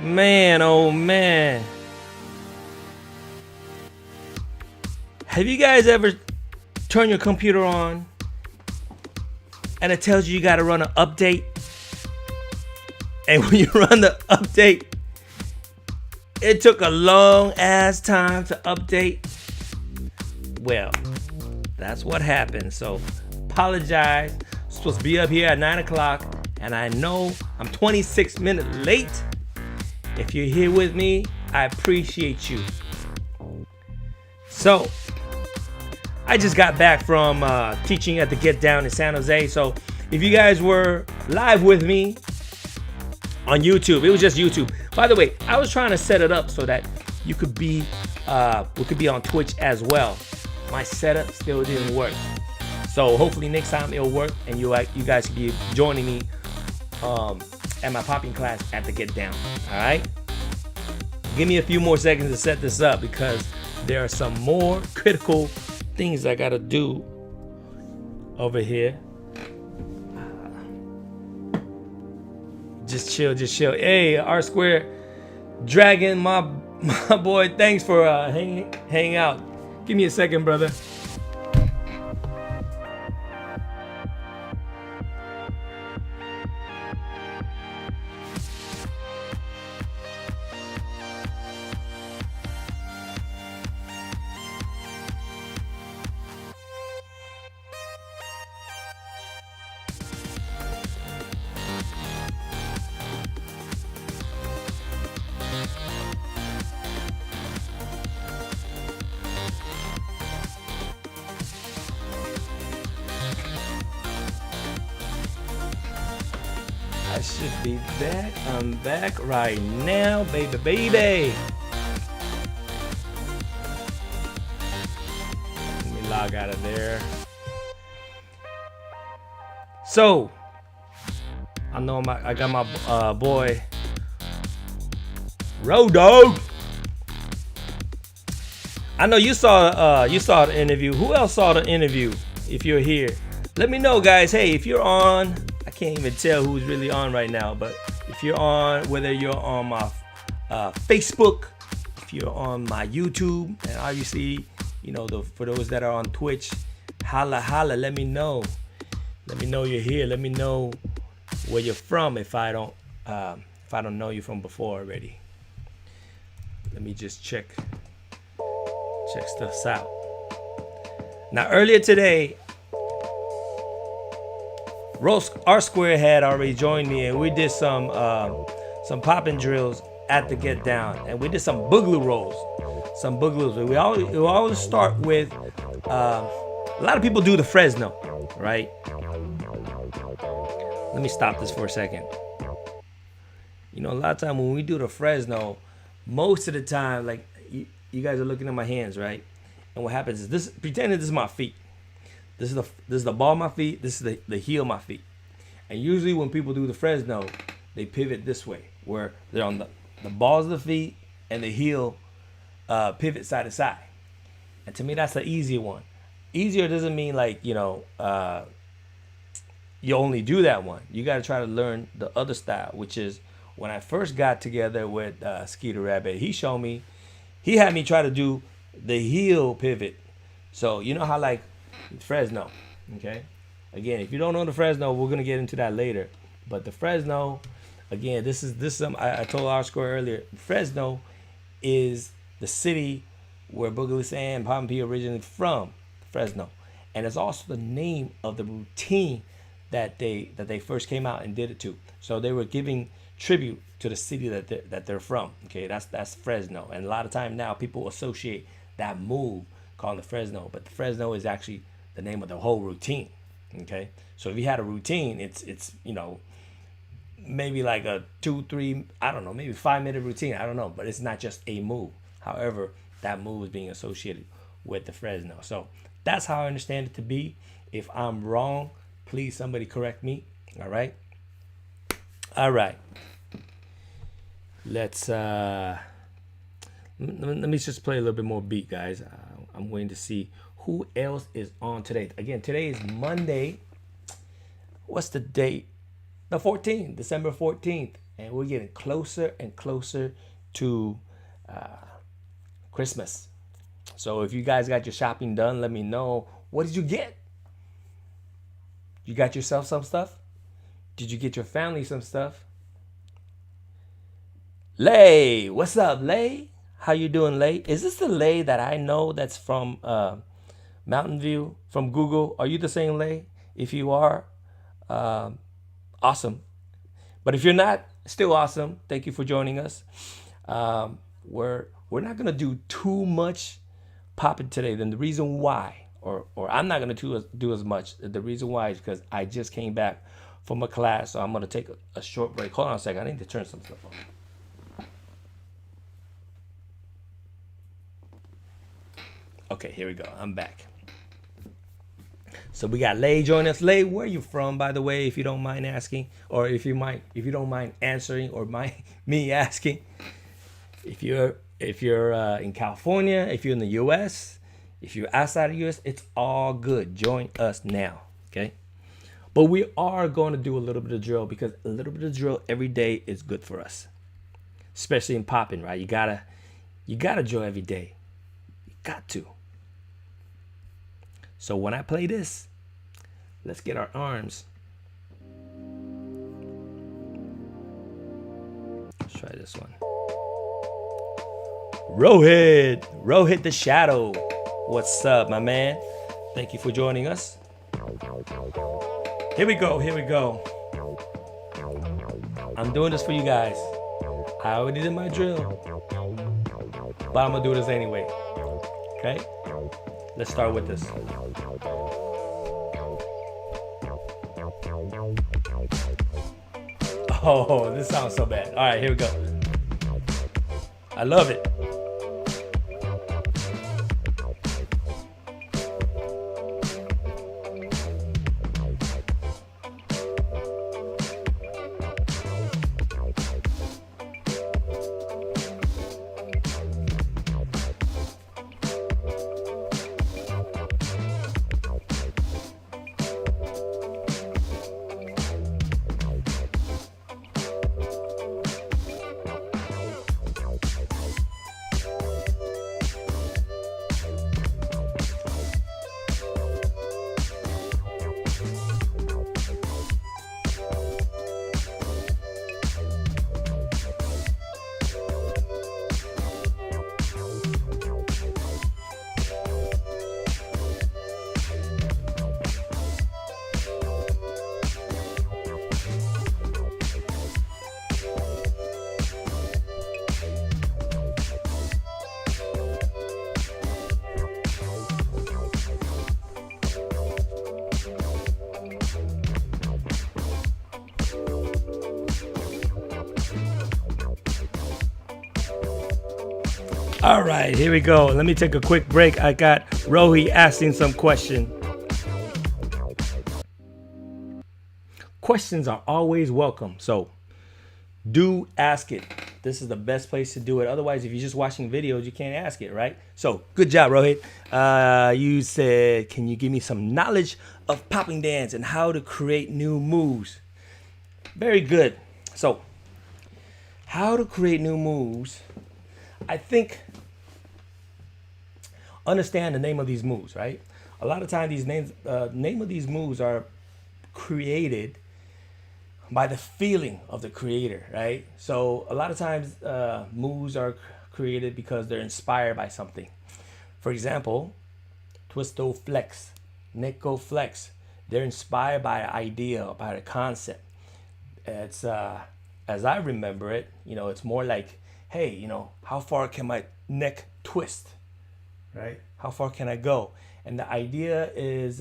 Man, oh man. Have you guys ever turned your computer on and it tells you gotta run an update? And when you run the update, it took a long ass time to update. Well, that's what happened. So apologize. I'm supposed to be up here at 9 o'clock, and I know I'm 26 minutes late. If you're here with me, I appreciate you. So I just got back from teaching at the Get Down in San Jose. So if you guys were live with me on YouTube, it was just YouTube. By the way, I was trying to set it up so that you could be, we could be on Twitch as well. My setup still didn't work. So hopefully next time it'll work, and you guys can be joining me at my popping class at the Get Down. All right. Give me a few more seconds to set this up because there are some more critical things I gotta do over here. Just chill, just chill. Hey, R Square Dragon, my boy, thanks for hanging out. Give me a second, brother. I should be back. I'm back right now, baby. Let me log out of there. So, I know I got my boy Rodo. I know you saw the interview. Who else saw the interview? If you're here, let me know, guys. Hey, if you're on, I can't even tell who's really on right now, but if you're on, whether you're on my Facebook, if you're on my YouTube, and obviously, you know, for those that are on Twitch, holla, let me know. Let me know you're here. Let me know where you're from if I don't know you from before already. Let me just check stuff out. Now earlier today, R Square had already joined me, and we did some popping drills at the Get Down, and we did some boogaloo rolls. We always start with a lot of people do the Fresno, right? Let me stop this for a second. You know, a lot of time when we do the Fresno, most of the time, like you guys are looking at my hands, right? And what happens is this: pretend that this is my feet. This is the ball of my feet. This is the heel of my feet. And usually when people do the Fresno, they pivot this way, where they're on the balls of the feet and the heel pivot side to side. And to me, that's the easier one. Easier doesn't mean like, you know, you only do that one. You got to try to learn the other style, which is when I first got together with Skeeter Rabbit, he had me try to do the heel pivot. So you know how like Fresno, okay? Again, if you don't know the Fresno, we're gonna get into that later. But the Fresno, again, this is I told R Square earlier. Fresno is the city where Boogaloo Sam and Poppin' P originated from, Fresno, and it's also the name of the routine that they first came out and did it to. So they were giving tribute to the city that they're from. Okay, that's Fresno, and a lot of time now people associate that move called the Fresno, but the Fresno is actually the name of the whole routine. Okay, so if you had a routine, it's you know, maybe like a 2-3, I don't know, maybe 5-minute routine, I don't know, but it's not just a move. However, that move is being associated with the Fresno. So that's how I understand it to be. If I'm wrong, please somebody correct me. All right. Let's let me just play a little bit more beat, guys. I'm waiting to see who else is on today. Again, today is Monday. What's the date? The 14th, December 14th. and we're getting closer and closer to Christmas. So if you guys got your shopping done, let me know. What did you get? You got yourself some stuff? Did you get your family some stuff? Lay, what's up, Lay? How you doing, Lay? Is this the Lay that I know that's from Mountain View from Google? Are you the same Lay? If you are, awesome. But if you're not, still awesome. Thank you for joining us. We're not gonna do too much popping today. Then the reason why, or I'm not gonna do as much. The reason why is because I just came back from a class, so I'm gonna take a short break. Hold on a second. I need to turn some stuff on. Okay, here we go. I'm back. So we got Lay joining us. Lay, where are you from, by the way, if you don't mind asking, or if you don't mind answering, or me asking? If you're in California, if you're in the U.S., if you're outside of the U.S., it's all good. Join us now, okay? But we are going to do a little bit of drill, because a little bit of drill every day is good for us, especially in popping, right? You gotta drill every day. You got to. So when I play this, let's get our arms. Let's try this one. Rohit the Shadow. What's up, my man? Thank you for joining us. Here we go. I'm doing this for you guys. I already did my drill, but I'm gonna do this anyway. Okay? Let's start with this. Oh, this sounds so bad. All right, here we go. I love it. All right, here we go. Let me take a quick break. I got Rohi asking some question. Questions are always welcome, so do ask it. This is the best place to do it. Otherwise, if you're just watching videos, you can't ask it, right? So good job, Rohit. You said, can you give me some knowledge of popping dance and how to create new moves? Very good. So how to create new moves. I think understand the name of these moves, right? A lot of times these name of these moves are created by the feeling of the creator, right? So a lot of times moves are created because they're inspired by something. For example, Twisto Flex, Neko Flex, they're inspired by an idea, by a concept. It's as I remember it, it's more like, hey, how far can my neck twist, right? How far can I go? And the idea is,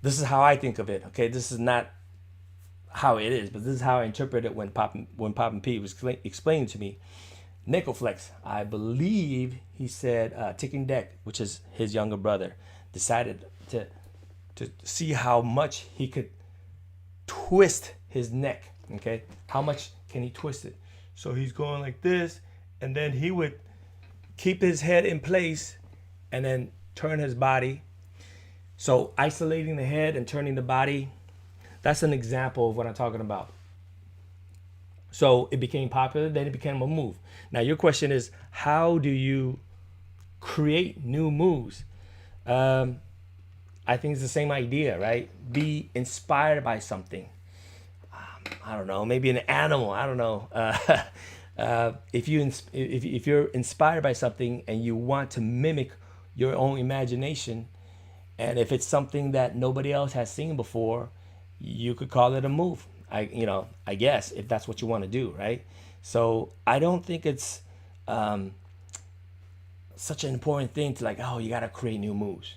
this is how I think of it. Okay, this is not how it is, but this is how I interpret it when Poppin' Pete was explaining to me. Necoflex, I believe he said, Ticking Deck, which is his younger brother, decided to see how much he could twist his neck. Okay, how much can he twist it? So he's going like this, and then he would keep his head in place and then turn his body. So isolating the head and turning the body, that's an example of what I'm talking about. So it became popular, then it became a move. Now your question is, how do you create new moves? I think it's the same idea, right? Be inspired by something. I don't know, maybe an animal. I don't know. If you're inspired by something and you want to mimic your own imagination, and if it's something that nobody else has seen before, you could call it a move. I guess if that's what you want to do, right? So I don't think it's such an important thing to like, oh, you got to create new moves.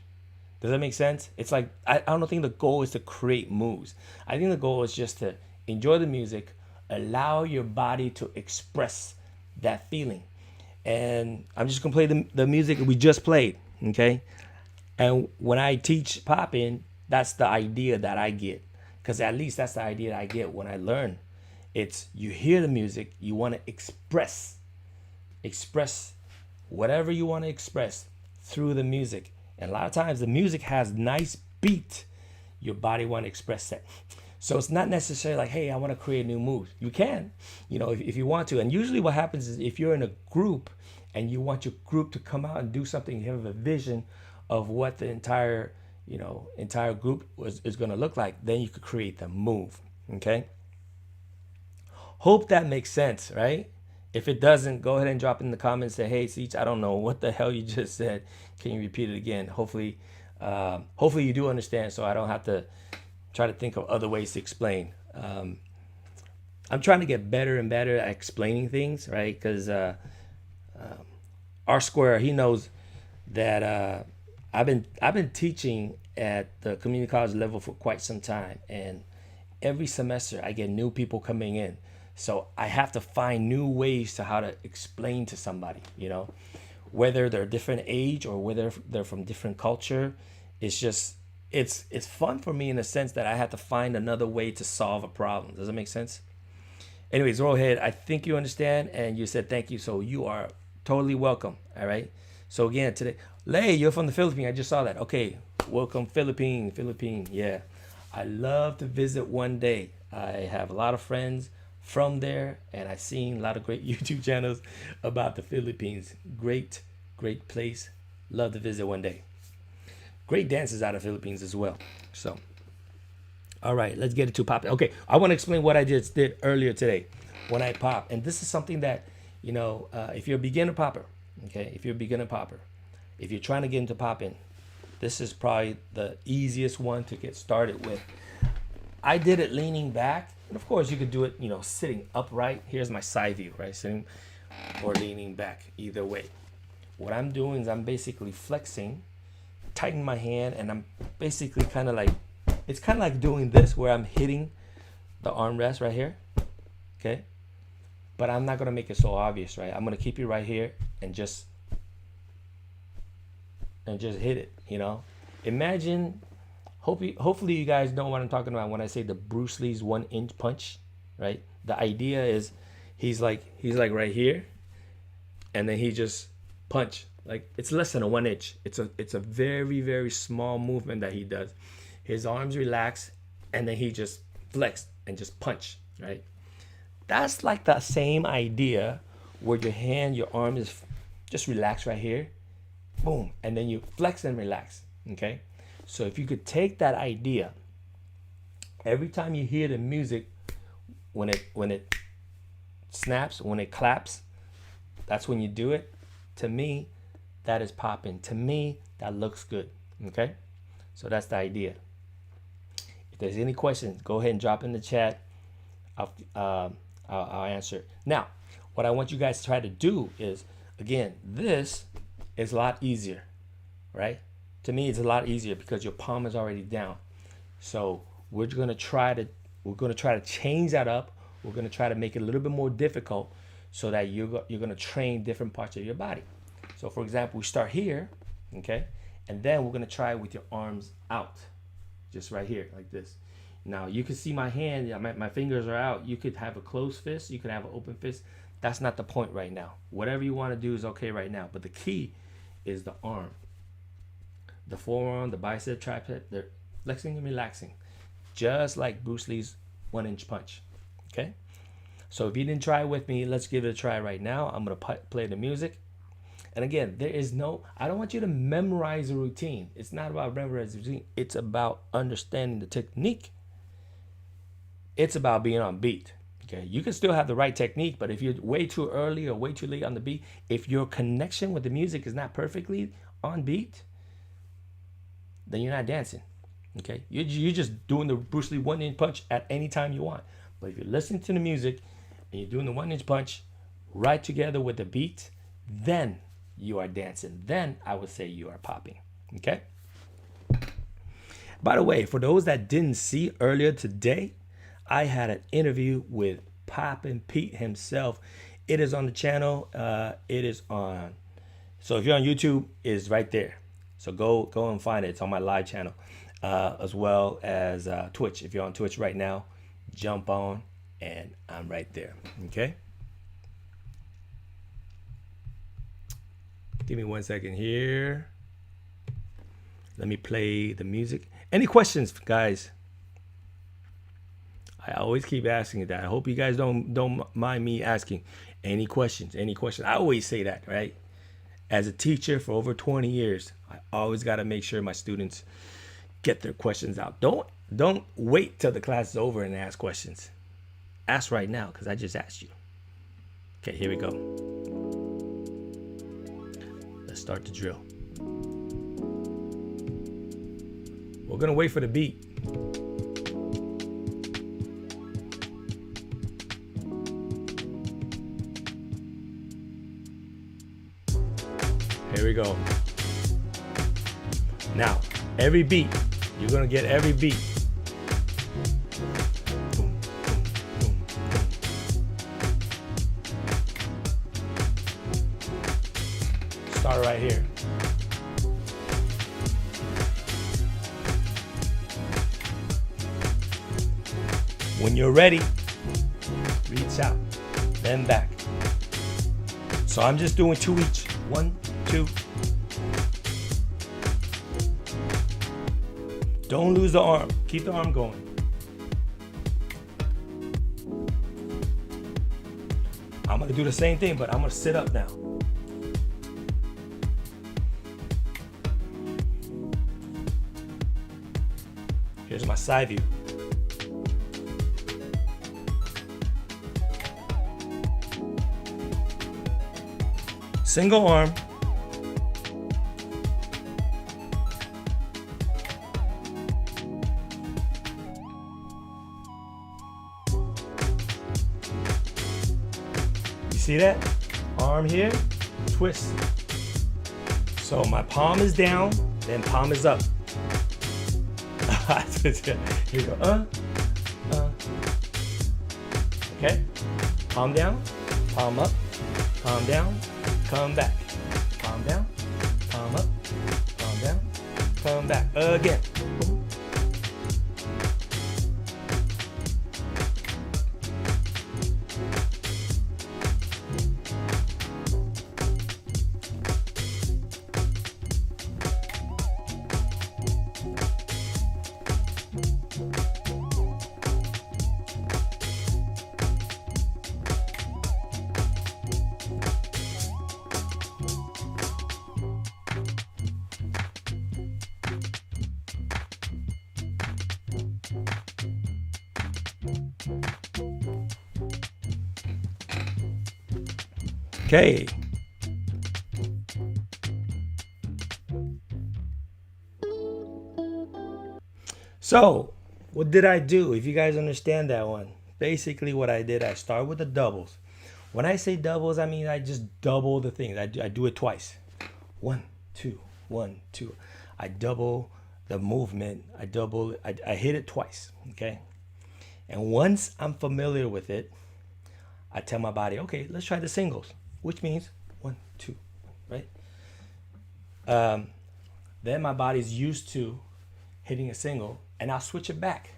Does that make sense? It's like I don't think the goal is to create moves. I think the goal is just to enjoy the music, allow your body to express that feeling. And I'm just gonna play the music we just played, okay? And when I teach popping, that's the idea that I get, because at least that's the idea that I get when I learn. It's you hear the music, you want to express whatever you want to express through the music. And a lot of times the music has nice beat. Your body want to express that. So it's not necessarily like, hey, I want to create new moves. You can, if you want to. And usually what happens is if you're in a group and you want your group to come out and do something, you have a vision of what the entire group is going to look like, then you could create the move. Okay. Hope that makes sense, right? If it doesn't, go ahead and drop in the comments. Say, hey, Ceech, I don't know what the hell you just said. Can you repeat it again? Hopefully you do understand, so I don't have to try to think of other ways to explain. I'm trying to get better and better at explaining things, right? Because R Square, he knows that I've been teaching at the community college level for quite some time, and every semester I get new people coming in. So I have to find new ways to how to explain to somebody, whether they're different age or whether they're from different culture. It's fun for me in the sense that I have to find another way to solve a problem. Does that make sense? Anyways, Rohit, I think you understand, and you said thank you, so you are totally welcome. All right. So again, today, Lay, you're from the Philippines. I just saw that. Okay, welcome, Philippines. Yeah, I love to visit one day. I have a lot of friends from there, and I've seen a lot of great YouTube channels about the Philippines. Great place. Love to visit one day. Great dances out of the Philippines as well. So, all right, let's get into popping. Okay, I want to explain what I just did earlier today when I pop. And this is something that, if you're a beginner popper, okay, if you're trying to get into popping, this is probably the easiest one to get started with. I did it leaning back. And of course, you could do it, sitting upright. Here's my side view, right? Sitting or leaning back, either way. What I'm doing is I'm basically flexing, tighten my hand, and I'm basically it's kind of like doing this where I'm hitting the armrest right here, okay? But I'm not going to make it so obvious, right? I'm going to keep it right here and just hit it, Imagine... Hopefully you guys know what I'm talking about when I say the Bruce Lee's 1-inch punch, right? The idea is he's like right here, and then he just punch. Like it's less than a 1 inch. It's a very, very small movement that he does. His arms relax, and then he just flex and just punch, right? That's like the same idea where your arm is just relaxed right here, boom, and then you flex and relax, okay? So if you could take that idea, every time you hear the music, when it snaps, when it claps, that's when you do it. To me, that is popping. To me, that looks good. Okay? So that's the idea. If there's any questions, go ahead and drop in the chat. I'll answer. Now, what I want you guys to try to do is, again, this is a lot easier, right? To me, it's a lot easier because your palm is already down. So we're gonna try to change that up. We're gonna try to make it a little bit more difficult so that you're gonna train different parts of your body. So for example, we start here, okay, and then we're gonna try with your arms out, just right here like this. Now you can see my hand. My fingers are out. You could have a closed fist. You could have an open fist. That's not the point right now. Whatever you want to do is okay right now. But the key is the arm. The forearm, the bicep, tricep, they're flexing and relaxing, just like Bruce Lee's 1-inch punch. Okay. So if you didn't try it with me, let's give it a try right now. I'm going to play the music. And again, I don't want you to memorize a routine. It's not about memorizing a routine. It's about understanding the technique. It's about being on beat. Okay, you can still have the right technique, but if you're way too early or way too late on the beat, if your connection with the music is not perfectly on beat, then you're not dancing. Okay, you're just doing the Bruce Lee 1-inch punch at any time you want. But if you're listening to the music and you're doing the 1-inch punch right together with the beat, then you are dancing. Then I would say you are popping. Okay. By the way, for those that didn't see earlier today, I had an interview with Poppin' Pete himself. It is on the channel. It is on. So if you're on YouTube, it's right there. So go and find it. It's on my live channel, as well as Twitch. If you're on Twitch right now, jump on, and I'm right there. Okay. Give me 1 second here. Let me play the music. Any questions, guys? I always keep asking that. I hope you guys don't mind me asking any questions. Any questions? I always say that, right? As a teacher for over 20 years, I always got to make sure my students get their questions out. Don't wait till the class is over and ask questions. Ask right now, because I just asked you. Okay, here we go. Let's start the drill. We're gonna wait for the beat. Here we go. Now, every beat, you're gonna get every beat. Boom, boom, boom, boom. Start right here. When you're ready, reach out, then back. So I'm just doing 2 each. 1, 2. Don't lose the arm. Keep the arm going. I'm gonna do the same thing, but I'm gonna sit up now. Here's my side view. Single arm. You see that? Arm here, twist. So my palm is down, then palm is up. Here you go. Okay. Palm down, palm up, palm down, come back. Palm down, palm up, palm down, come back. Again. Okay. So, what did I do? If you guys understand that one, basically what I did, I start with the doubles. When I say doubles, I mean I just double the things. I do it twice. 1, 2, 1, 2. I double the movement. I hit it twice. Okay. And once I'm familiar with it, I tell my body, okay, let's try the singles, which means 1, 2, right? Then my body's used to hitting a single, and I'll switch it back.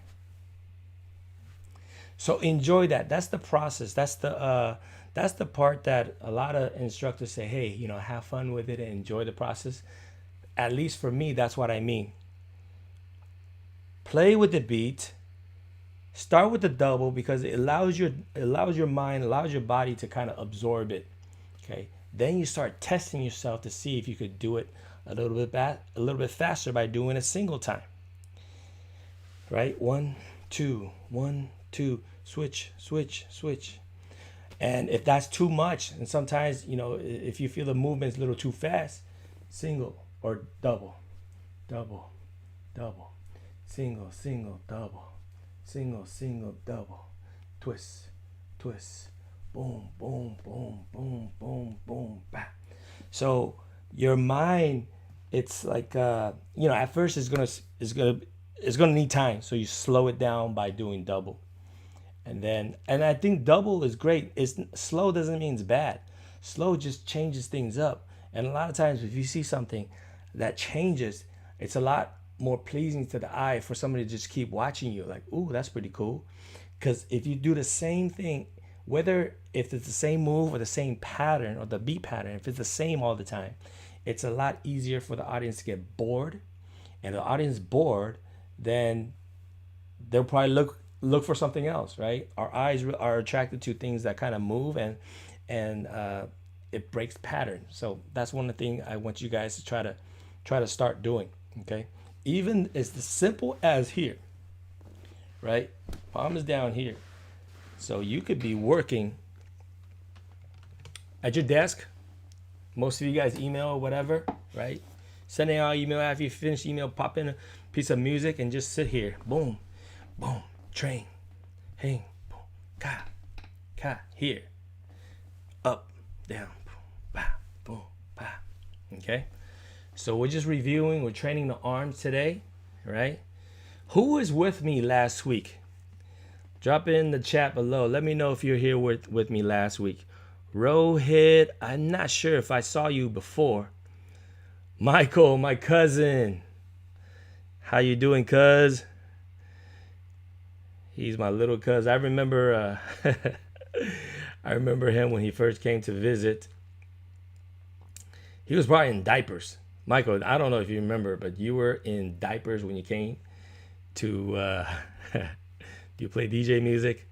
So enjoy that. That's the process. That's the part that a lot of instructors say, hey, have fun with it and enjoy the process. At least for me, that's what I mean. Play with the beat, Start with the double because it allows your mind, allows your body to kind of absorb it. Okay. Then you start testing yourself to see if you could do it a little bit faster by doing a single time. Right? One, two, one, two, switch, switch, switch. And if that's too much, and sometimes, if you feel the movement's a little too fast, single or double, double, double, single, single, double, single, single, double, twist, twist, boom, boom, boom, boom, boom, boom, back. So your mind, it's like at first it's gonna need time. So you slow it down by doing double. And I think double is great. It's slow doesn't mean it's bad. Slow just changes things up. And a lot of times if you see something that changes, it's a lot more pleasing to the eye for somebody to just keep watching you. Like, ooh, that's pretty cool. Because if you do the same thing, whether if it's the same move or the same pattern or the beat pattern, if it's the same all the time, it's a lot easier for the audience to get bored. And the audience bored, then they'll probably look for something else, right? Our eyes are attracted to things that kind of move, and it breaks pattern. So that's one of the things I want you guys to try to start doing. Okay, even it's as simple as here, right? Palm is down here, so you could be working at your desk. Most of you guys email or whatever, right? Sending out email after you finish email, pop in a piece of music and just sit here. Boom, boom. Train, hang, boom, ka, here, up, down, boom, ba, boom, ba. Okay, so we're just reviewing. We're training the arms today, right? Who was with me last week? Drop it in the chat below. Let me know if you're here with me last week. Rohit, I'm not sure if I saw you before. Michael, my cousin, how you doing, cuz? He's my little cuz. I remember I remember him when he first came to visit. He was probably in diapers. Michael, I don't know if you remember, but you were in diapers when you came to do you play DJ music?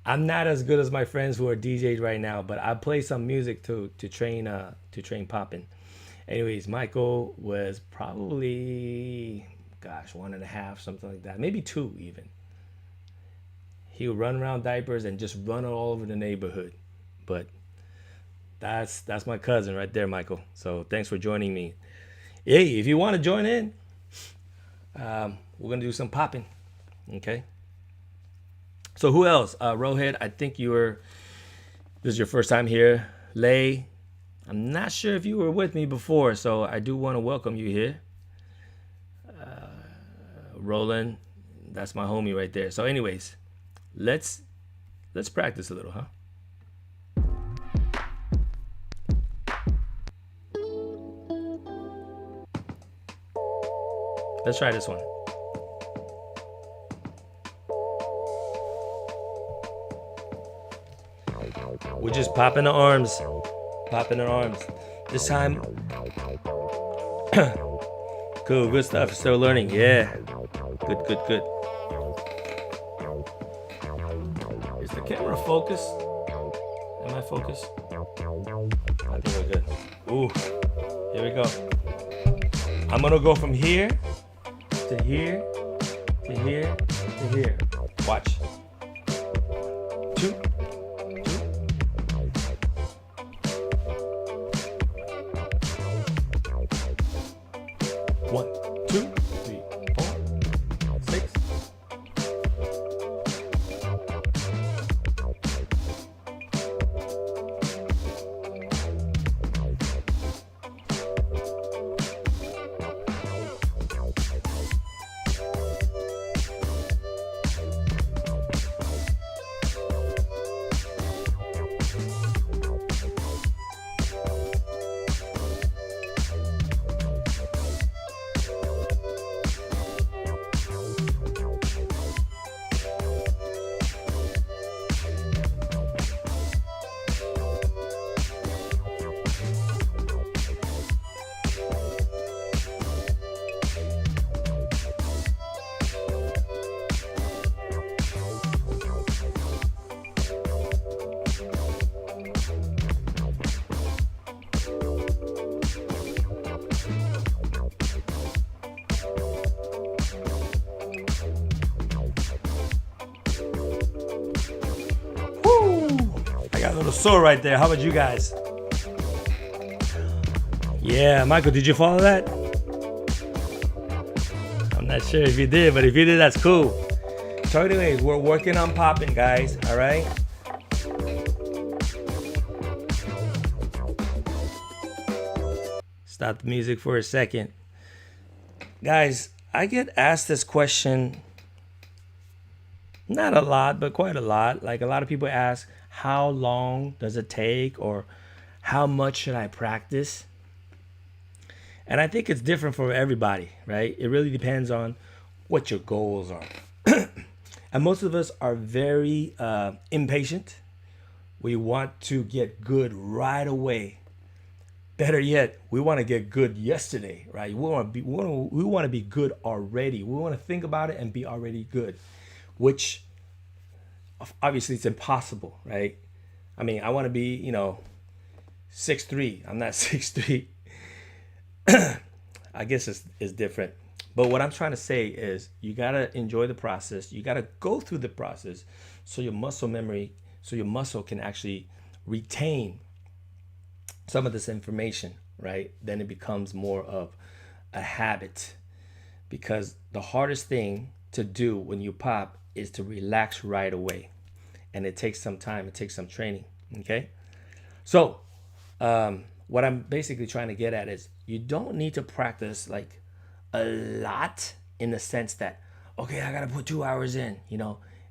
I'm not as good as my friends who are DJs right now, but I play some music to train popping. Anyways, Michael was probably 1.5, something like that. Maybe 2 even. He would run around diapers and just run all over the neighborhood. But that's my cousin right there, Michael. So thanks for joining me. Hey, if you want to join in, we're going to do some popping. Okay. So who else? Rohit, I think this is your first time here. Lay, I'm not sure if you were with me before, so I do want to welcome you here. Roland, that's my homie right there. So anyways, let's practice a little, huh? Let's try this one. We're just popping the arms. Popping the arms. This time. Cool, good stuff. Still learning. Yeah. Good. Is the camera focused? Am I focused? I think we're good. Ooh. Here we go. I'm gonna go from here to here to here to here. Watch. 2. 1, 2, 3, 4, 6. a little sore right there. How about you guys? Yeah, Michael, did you follow that? I'm not sure if you did, but if you did, that's cool. So anyways, we're working on popping, guys, all right? Stop the music for a second. Guys, I get asked this question, not a lot, but quite a lot. Like a lot of people ask, how long does it take, or how much should I practice? And I think it's different for everybody, right? It really depends on what your goals are. And most of us are very impatient. We want to get good right away. Better yet, we want to get good yesterday, right? We want to be good already. We want to think about it and be already good, which obviously it's impossible, right? I mean, I want to be, 6'3". I'm not 6'3". I guess it's different. But what I'm trying to say is you got to enjoy the process. You got to go through the process so your muscle can actually retain some of this information, right? Then it becomes more of a habit, because the hardest thing to do when you pop is to relax right away. And it takes some time, it takes some training, okay? So what I'm basically trying to get at is you don't need to practice like a lot, in the sense that, okay, I gotta put 2 hours in,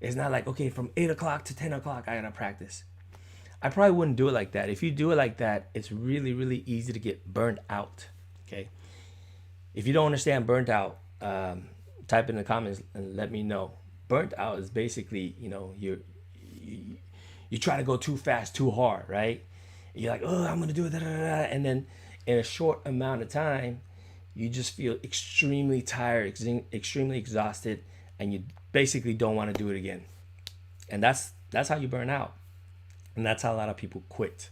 It's not like, okay, from 8 o'clock to 10 o'clock, I gotta practice. I probably wouldn't do it like that. If you do it like that, it's really, really easy to get burnt out, okay? If you don't understand burnt out, type in the comments and let me know. Burnt out is basically, you try to go too fast, too hard, right? You're like, oh, I'm gonna do it, da, da, da. And then in a short amount of time, you just feel extremely tired, extremely exhausted, and you basically don't want to do it again. And that's how you burn out. And that's how a lot of people quit.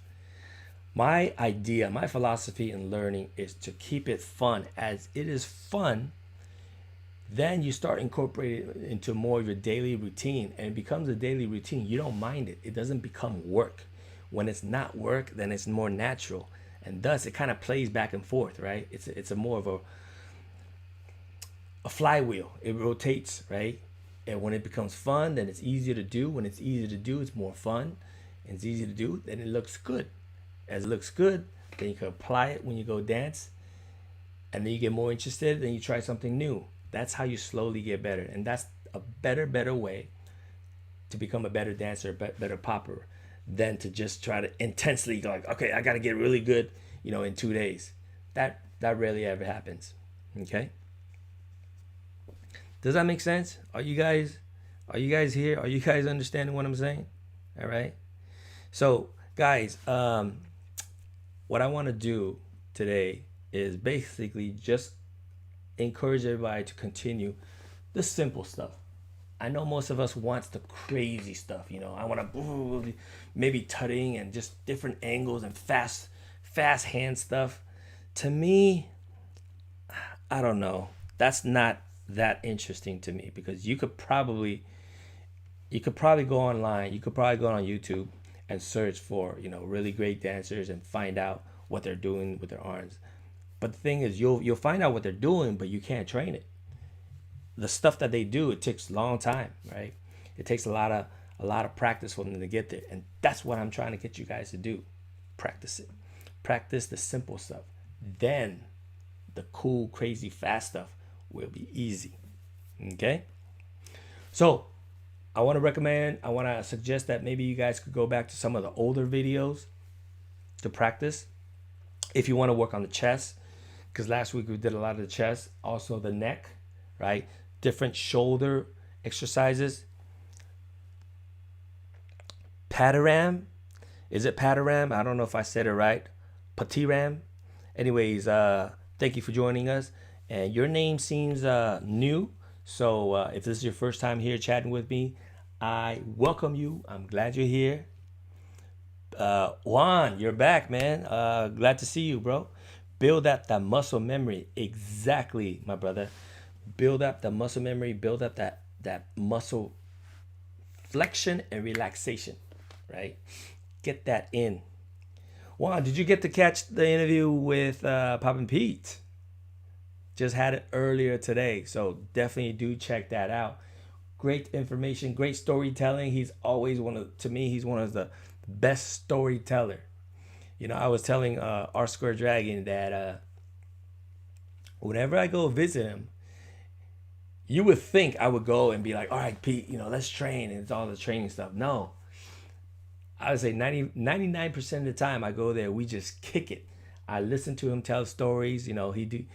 My idea, my philosophy in learning is to keep it fun. As it is fun, then you start incorporating it into more of your daily routine, and it becomes a daily routine. You don't mind it. It doesn't become work. When it's not work, then it's more natural. And thus, it kind of plays back and forth, right? It's a more of a flywheel. It rotates, right? And when it becomes fun, then it's easier to do. When it's easier to do, it's more fun. And it's easy to do, then it looks good. As it looks good, then you can apply it when you go dance. And then you get more interested, then you try something new. That's how you slowly get better. And that's a better way to become a better dancer, better popper, than to just try to intensely go like, okay, I got to get really good, in 2 days. That rarely ever happens. Okay? Does that make sense? Are you guys here? Are you guys understanding what I'm saying? All right? So, guys, what I want to do today is basically just encourage everybody to continue the simple stuff. I know most of us wants the crazy stuff, I want to maybe tutting and just different angles and fast hand stuff. To me, I don't know. That's not that interesting to me, because you could probably go online, you could probably go on YouTube and search for, really great dancers and find out what they're doing with their arms. But the thing is, you'll find out what they're doing, but you can't train it. The stuff that they do, it takes a long time, right? It takes a lot of practice for them to get there. And that's what I'm trying to get you guys to do. Practice it. Practice the simple stuff. Then the cool, crazy, fast stuff will be easy. Okay? So I want to suggest that maybe you guys could go back to some of the older videos to practice. If you want to work on the chest, because last week we did a lot of the chest, also the neck, right? Different shoulder exercises. Pataram. Is it Pataram? I don't know if I said it right. Patiram. Anyways, thank you for joining us. And your name seems new. So if this is your first time here chatting with me, I welcome you. I'm glad you're here. Juan, you're back, man. Glad to see you, bro. Build up that muscle memory. Exactly, my brother. Build up the muscle memory. Build up that muscle flexion and relaxation, right? get that in. Juan, did you get to catch the interview with Poppin' Pete? Just had it earlier today, so definitely do check that out. Great information, great storytelling. He's always to me, he's one of the best storyteller. You know, I was telling R Square Dragon that whenever I go visit him, you would think I would go and be like, all right, Pete, you know, let's train. And it's all the training stuff. No, I would say 99% of the time I go there, we just kick it. I listen to him tell stories. You know, he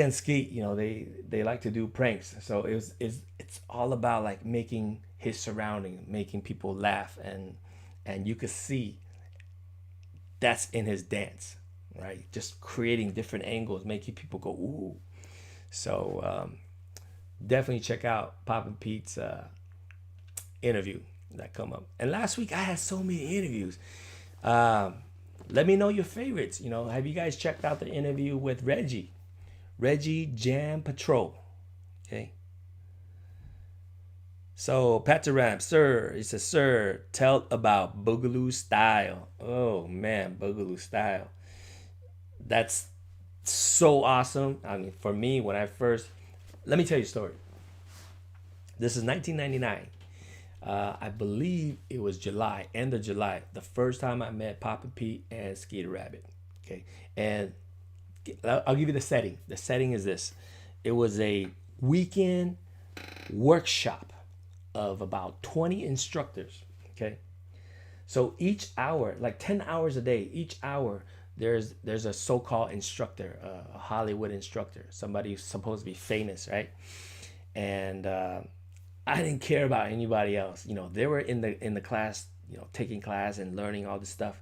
and Skeet, you know, they like to do pranks. So it's all about like making his surrounding, making people laugh, and you could see that's in his dance, right? Just creating different angles, making people go ooh. So definitely check out Poppin' Pete's interview that come up. And last week I had so many interviews. Let me know your favorites. You know, have you guys checked out the interview with Reggie Jam Patrol? Okay. So Pataram, sir, he says, sir, tell about Boogaloo Style. Oh man, Boogaloo Style. That's so awesome. I mean, for me, when I first, let me tell you a story. This is 1999. I believe it was July, end of July, the first time I met Poppin' Pete and Skeeter Rabbit. Okay, and I'll give you the setting. The setting is this: it was a weekend workshop of about 20 instructors. Okay, so each hour, like 10 hours a day, each hour there's a so-called instructor, a Hollywood instructor, somebody who's supposed to be famous, right? And I didn't care about anybody else. You know, they were in the class, you know, taking class and learning all this stuff.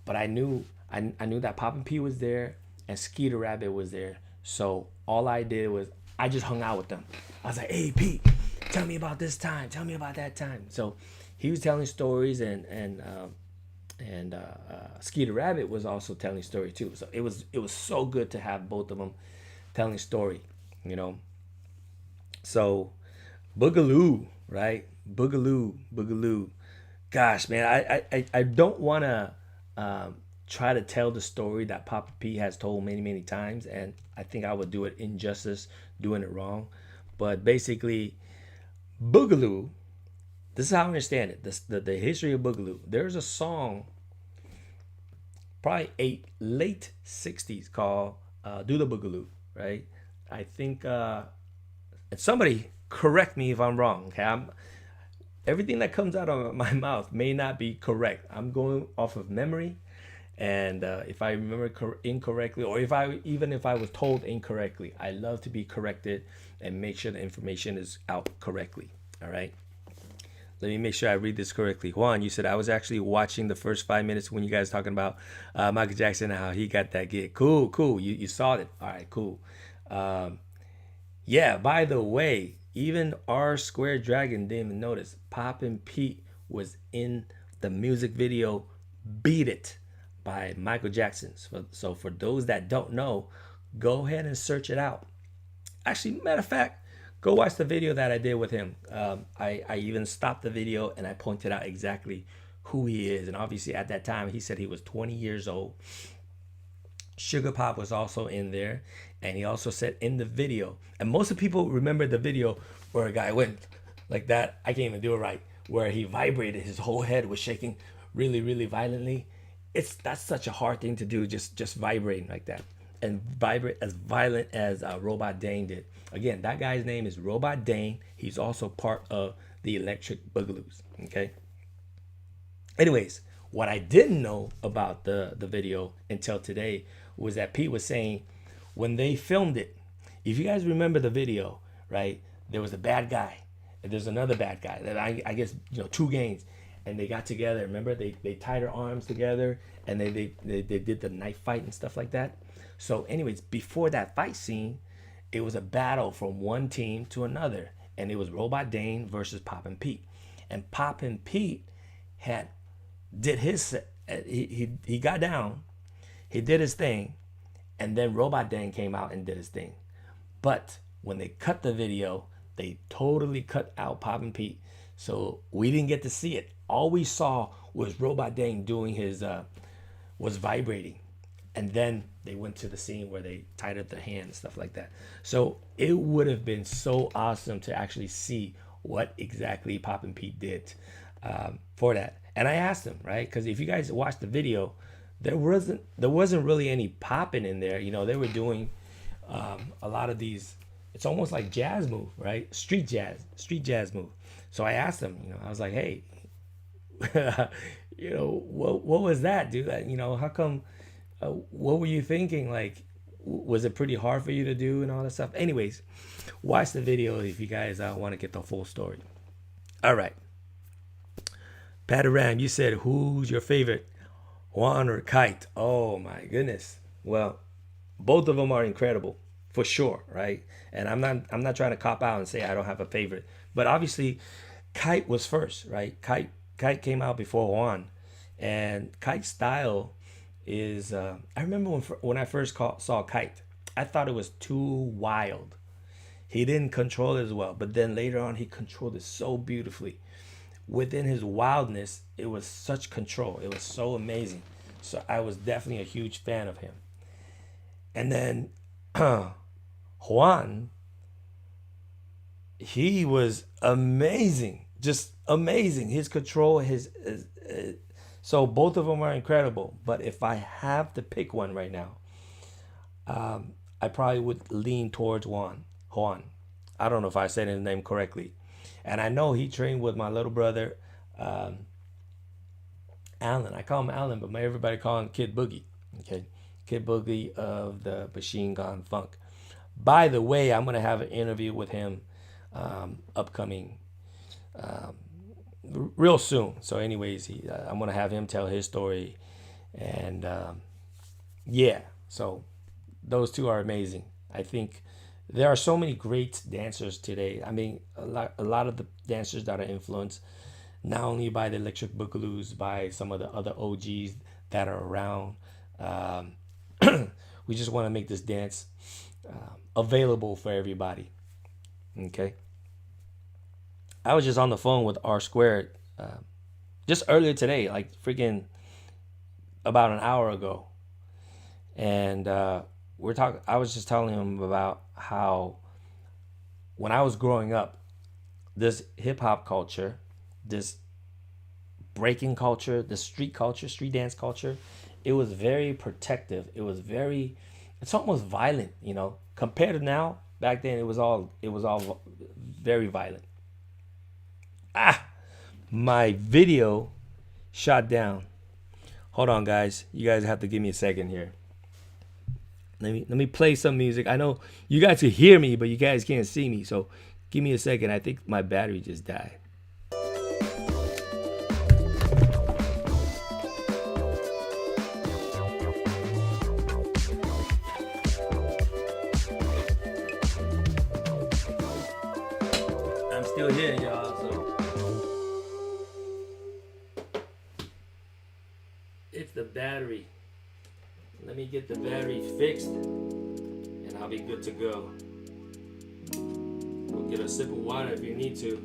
But I knew that Poppin' P was there and Skeeter Rabbit was there. So all I did was I just hung out with them. I was like, hey Pete, tell me about this time. Tell me about that time. So he was telling stories, and Skeeter Rabbit was also telling story too. So it was so good to have both of them telling story, you know. So Boogaloo, right? Boogaloo. Gosh, man, I don't want to try to tell the story that Papa P has told many times, and I think I would do it injustice doing it wrong. But basically, Boogaloo, this is how I understand it. The history of Boogaloo. There's a song, probably late 60s, called Do the Boogaloo, right? I think, and somebody correct me if I'm wrong, okay? Everything that comes out of my mouth may not be correct. I'm going off of memory, and if I remember incorrectly, or if I was told incorrectly, I love to be corrected and make sure the information is out correctly. All right. Let me make sure I read this correctly. Juan, you said I was actually watching the first 5 minutes when you guys talking about Michael Jackson and how he got that gig. Cool. You saw it. All right, cool. Yeah, by the way, even R Square Dragon didn't even notice. Poppin' Pete was in the music video Beat It by Michael Jackson. So for those that don't know, go ahead and search it out. Actually, matter of fact, go watch the video that I did with him. I even stopped the video and I pointed out exactly who he is. And obviously at that time, he said he was 20 years old. Sugar Pop was also in there. And he also said in the video, and most of the people remember the video where a guy went like that. I can't even do it right. Where he vibrated, his whole head was shaking really violently. That's such a hard thing to do, just vibrating like that. And vibrate as violent as Robot Dane did. Again, that guy's name is Robot Dane. He's also part of the Electric Boogaloos. Okay. Anyways, what I didn't know about the video until today was that Pete was saying when they filmed it, if you guys remember the video, right, there was a bad guy and there's another bad guy that I guess, you know, two gangs, and they got together. Remember, they tied their arms together and they did the knife fight and stuff like that. So anyways, before that fight scene, it was a battle from one team to another, and it was Robot Dane versus Poppin' Pete. And Poppin' Pete did his, he got down, he did his thing, and then Robot Dane came out and did his thing. But when they cut the video, they totally cut out Poppin' Pete. So we didn't get to see it. All we saw was Robot Dang doing his was vibrating, and then they went to the scene where they tied up the hand and stuff like that. So it would have been so awesome to actually see what exactly Poppin' Pete did for that. And I asked him, right? Because if you guys watched the video, there wasn't really any popping in there. You know, they were doing a lot of these. It's almost like jazz move, right? Street jazz move. So I asked him, you know, I was like, hey, you know, what was that, dude? You know, how come? What were you thinking? Like, was it pretty hard for you to do and all that stuff? Anyways, watch the video if you guys want to get the full story. All right. Pataram, you said who's your favorite, Juan or Kite? Oh my goodness. Well, both of them are incredible for sure, right? And I'm not trying to cop out and say I don't have a favorite, but obviously, Kite was first, right? Kite came out before Juan, and Kite's style is. I remember when I first saw Kite, I thought it was too wild. He didn't control it as well, but then later on he controlled it so beautifully. Within his wildness, it was such control. It was so amazing. So I was definitely a huge fan of him. And then Juan, he was amazing, just amazing. His control, so both of them are incredible. But if I have to pick one right now, I probably would lean towards Juan. Juan. I don't know if I said his name correctly. And I know he trained with my little brother, Alan. I call him Alan, but everybody call him Kid Boogie. Okay, Kid Boogie of the Machine Gun Funk. By the way, I'm gonna have an interview with him upcoming real soon. So, anyways, I'm gonna have him tell his story, and yeah. So those two are amazing. I think there are so many great dancers today. I mean, a lot of the dancers that are influenced not only by the Electric Boogaloos, by some of the other OGs that are around. We just want to make this dance available for everybody. Okay. I was just on the phone with R Squared just earlier today, like freaking about an hour ago, and we're talking. I was just telling him about how when I was growing up, this hip hop culture, this breaking culture, the street culture, street dance culture, it was very protective. It's almost violent, you know, compared to now. Back then, it was all very violent. My video shot down. Hold on, guys. You guys have to give me a second here. Let me play some music. I know you guys can hear me, but you guys can't see me. So give me a second. I think my battery just died. I'm still here, y'all. So it's the battery. Let me get the battery fixed, and I'll be good to go. Go get a sip of water if you need to.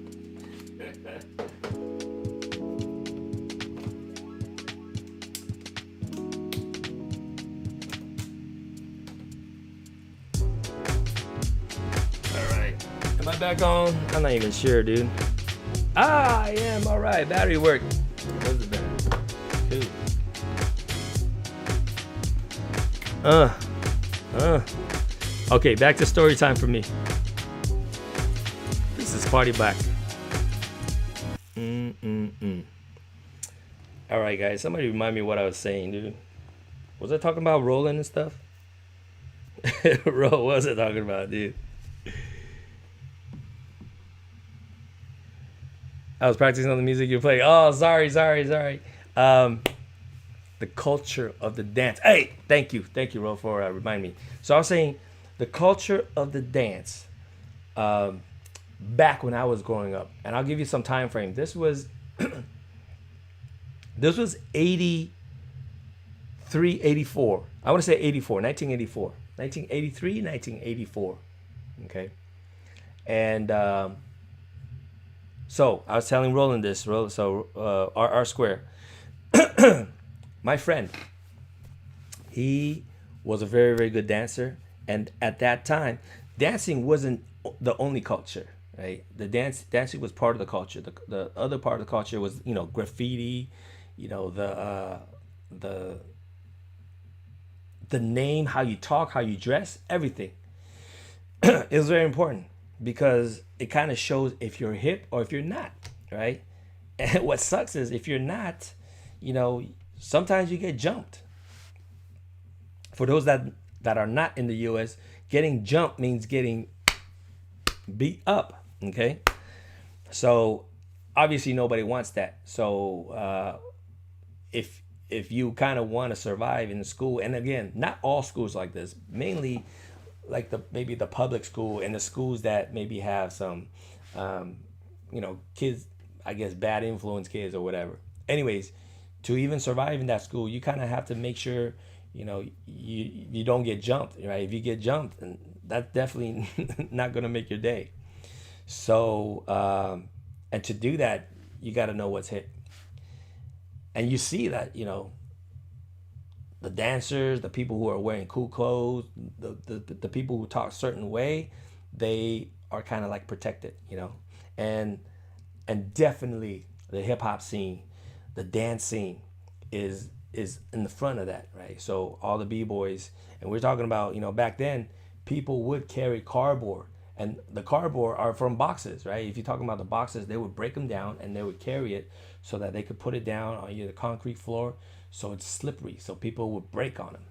All right. Am I back on? I'm not even sure, dude. I am. All right. Battery work. Where's the battery? Cool. Okay, back to story time for me. This is Party Black. All right, guys. Somebody remind me what I was saying, dude. Was I talking about rolling and stuff? What was I talking about, dude? I was practicing on the music you play. Oh, sorry. The culture of the dance. Hey, thank you, Ro, for reminding me. So I was saying the culture of the dance back when I was growing up, and I'll give you some time frame. This was 83, 84. I want to say 84, 1984, 1983, 1984. Okay, and So I was telling Roland this. So R Square, my friend, he was a very, very good dancer. And at that time, dancing wasn't the only culture, right? Dancing was part of the culture. The other part of the culture was, graffiti, the the name, how you talk, how you dress, everything. It was very important because it kind of shows if you're hip or if you're not, right? And what sucks is if you're not, sometimes you get jumped. For those that are not in the U.S., getting jumped means getting beat up. Okay, so obviously nobody wants that. So if you kind of want to survive in the school, and again, not all schools like this, mainly like maybe the public school and the schools that maybe have some kids, I guess bad influence kids or whatever. Anyways, to even survive in that school, you kind of have to make sure you don't get jumped, right? If you get jumped, and that's definitely not gonna make your day. So and to do that, you got to know what's hit, and you see that the dancers, the people who are wearing cool clothes, the people who talk a certain way, they are kind of like protected, and definitely the hip hop scene, the dance scene is in the front of that, right? So all the b-boys, and we're talking about back then, people would carry cardboard, and the cardboard are from boxes, right? If you're talking about the boxes, they would break them down and they would carry it so that they could put it down on either concrete floor, so it's slippery, so people would break on them.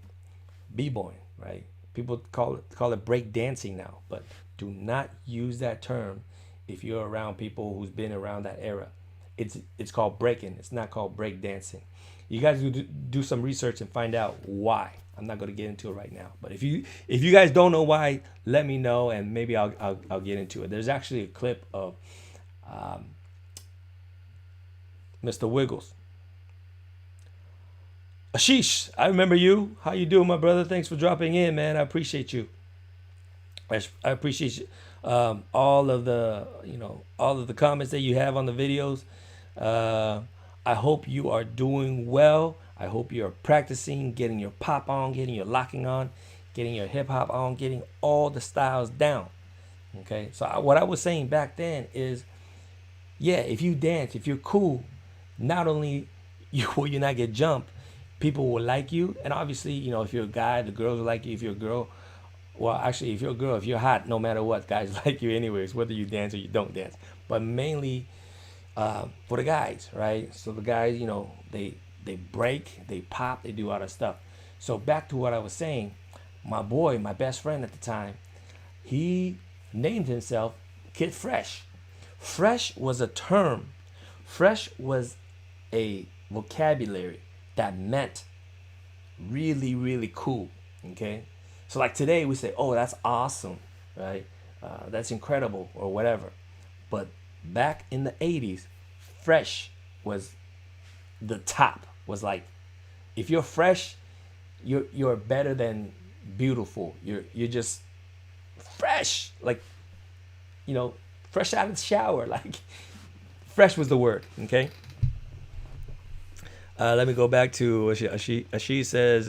B-boying, right? People call it break dancing now, but do not use that term if you're around people who's been around that era. It's called breaking. It's not called break dancing. You guys do some research and find out why. I'm not going to get into it right now, but if you guys don't know why, let me know and maybe I'll get into it. There's actually a clip of Mr. Wiggles. Ashish, I remember you. How you doing, my brother? Thanks for dropping in, man. I appreciate you. I appreciate you. All of the comments that you have on the videos. I hope you are doing well. I hope you're practicing, getting your pop on, getting your locking on, getting your hip hop on, getting all the styles down. Okay, so what I was saying back then is, yeah, if you dance, if you're cool, not only will you not get jumped, people will like you, and obviously, if you're a guy, the girls will like you. If you're a girl, well, actually, if you're a girl, if you're hot, no matter what, guys like you anyways, whether you dance or you don't dance. But mainly for the guys, right? So the guys, they break, they pop, they do all that stuff. So back to what I was saying, my boy, my best friend at the time, he named himself Kid Fresh. Fresh was a term. Fresh was a vocabulary that meant really, really cool. Okay, so like today we say, "Oh, that's awesome," right? That's incredible, or whatever. But back in the '80s, fresh was the top. Was like, if you're fresh, you're better than beautiful. You're just fresh, like fresh out of the shower. Like fresh was the word. Okay. Let me go back to Ashi says,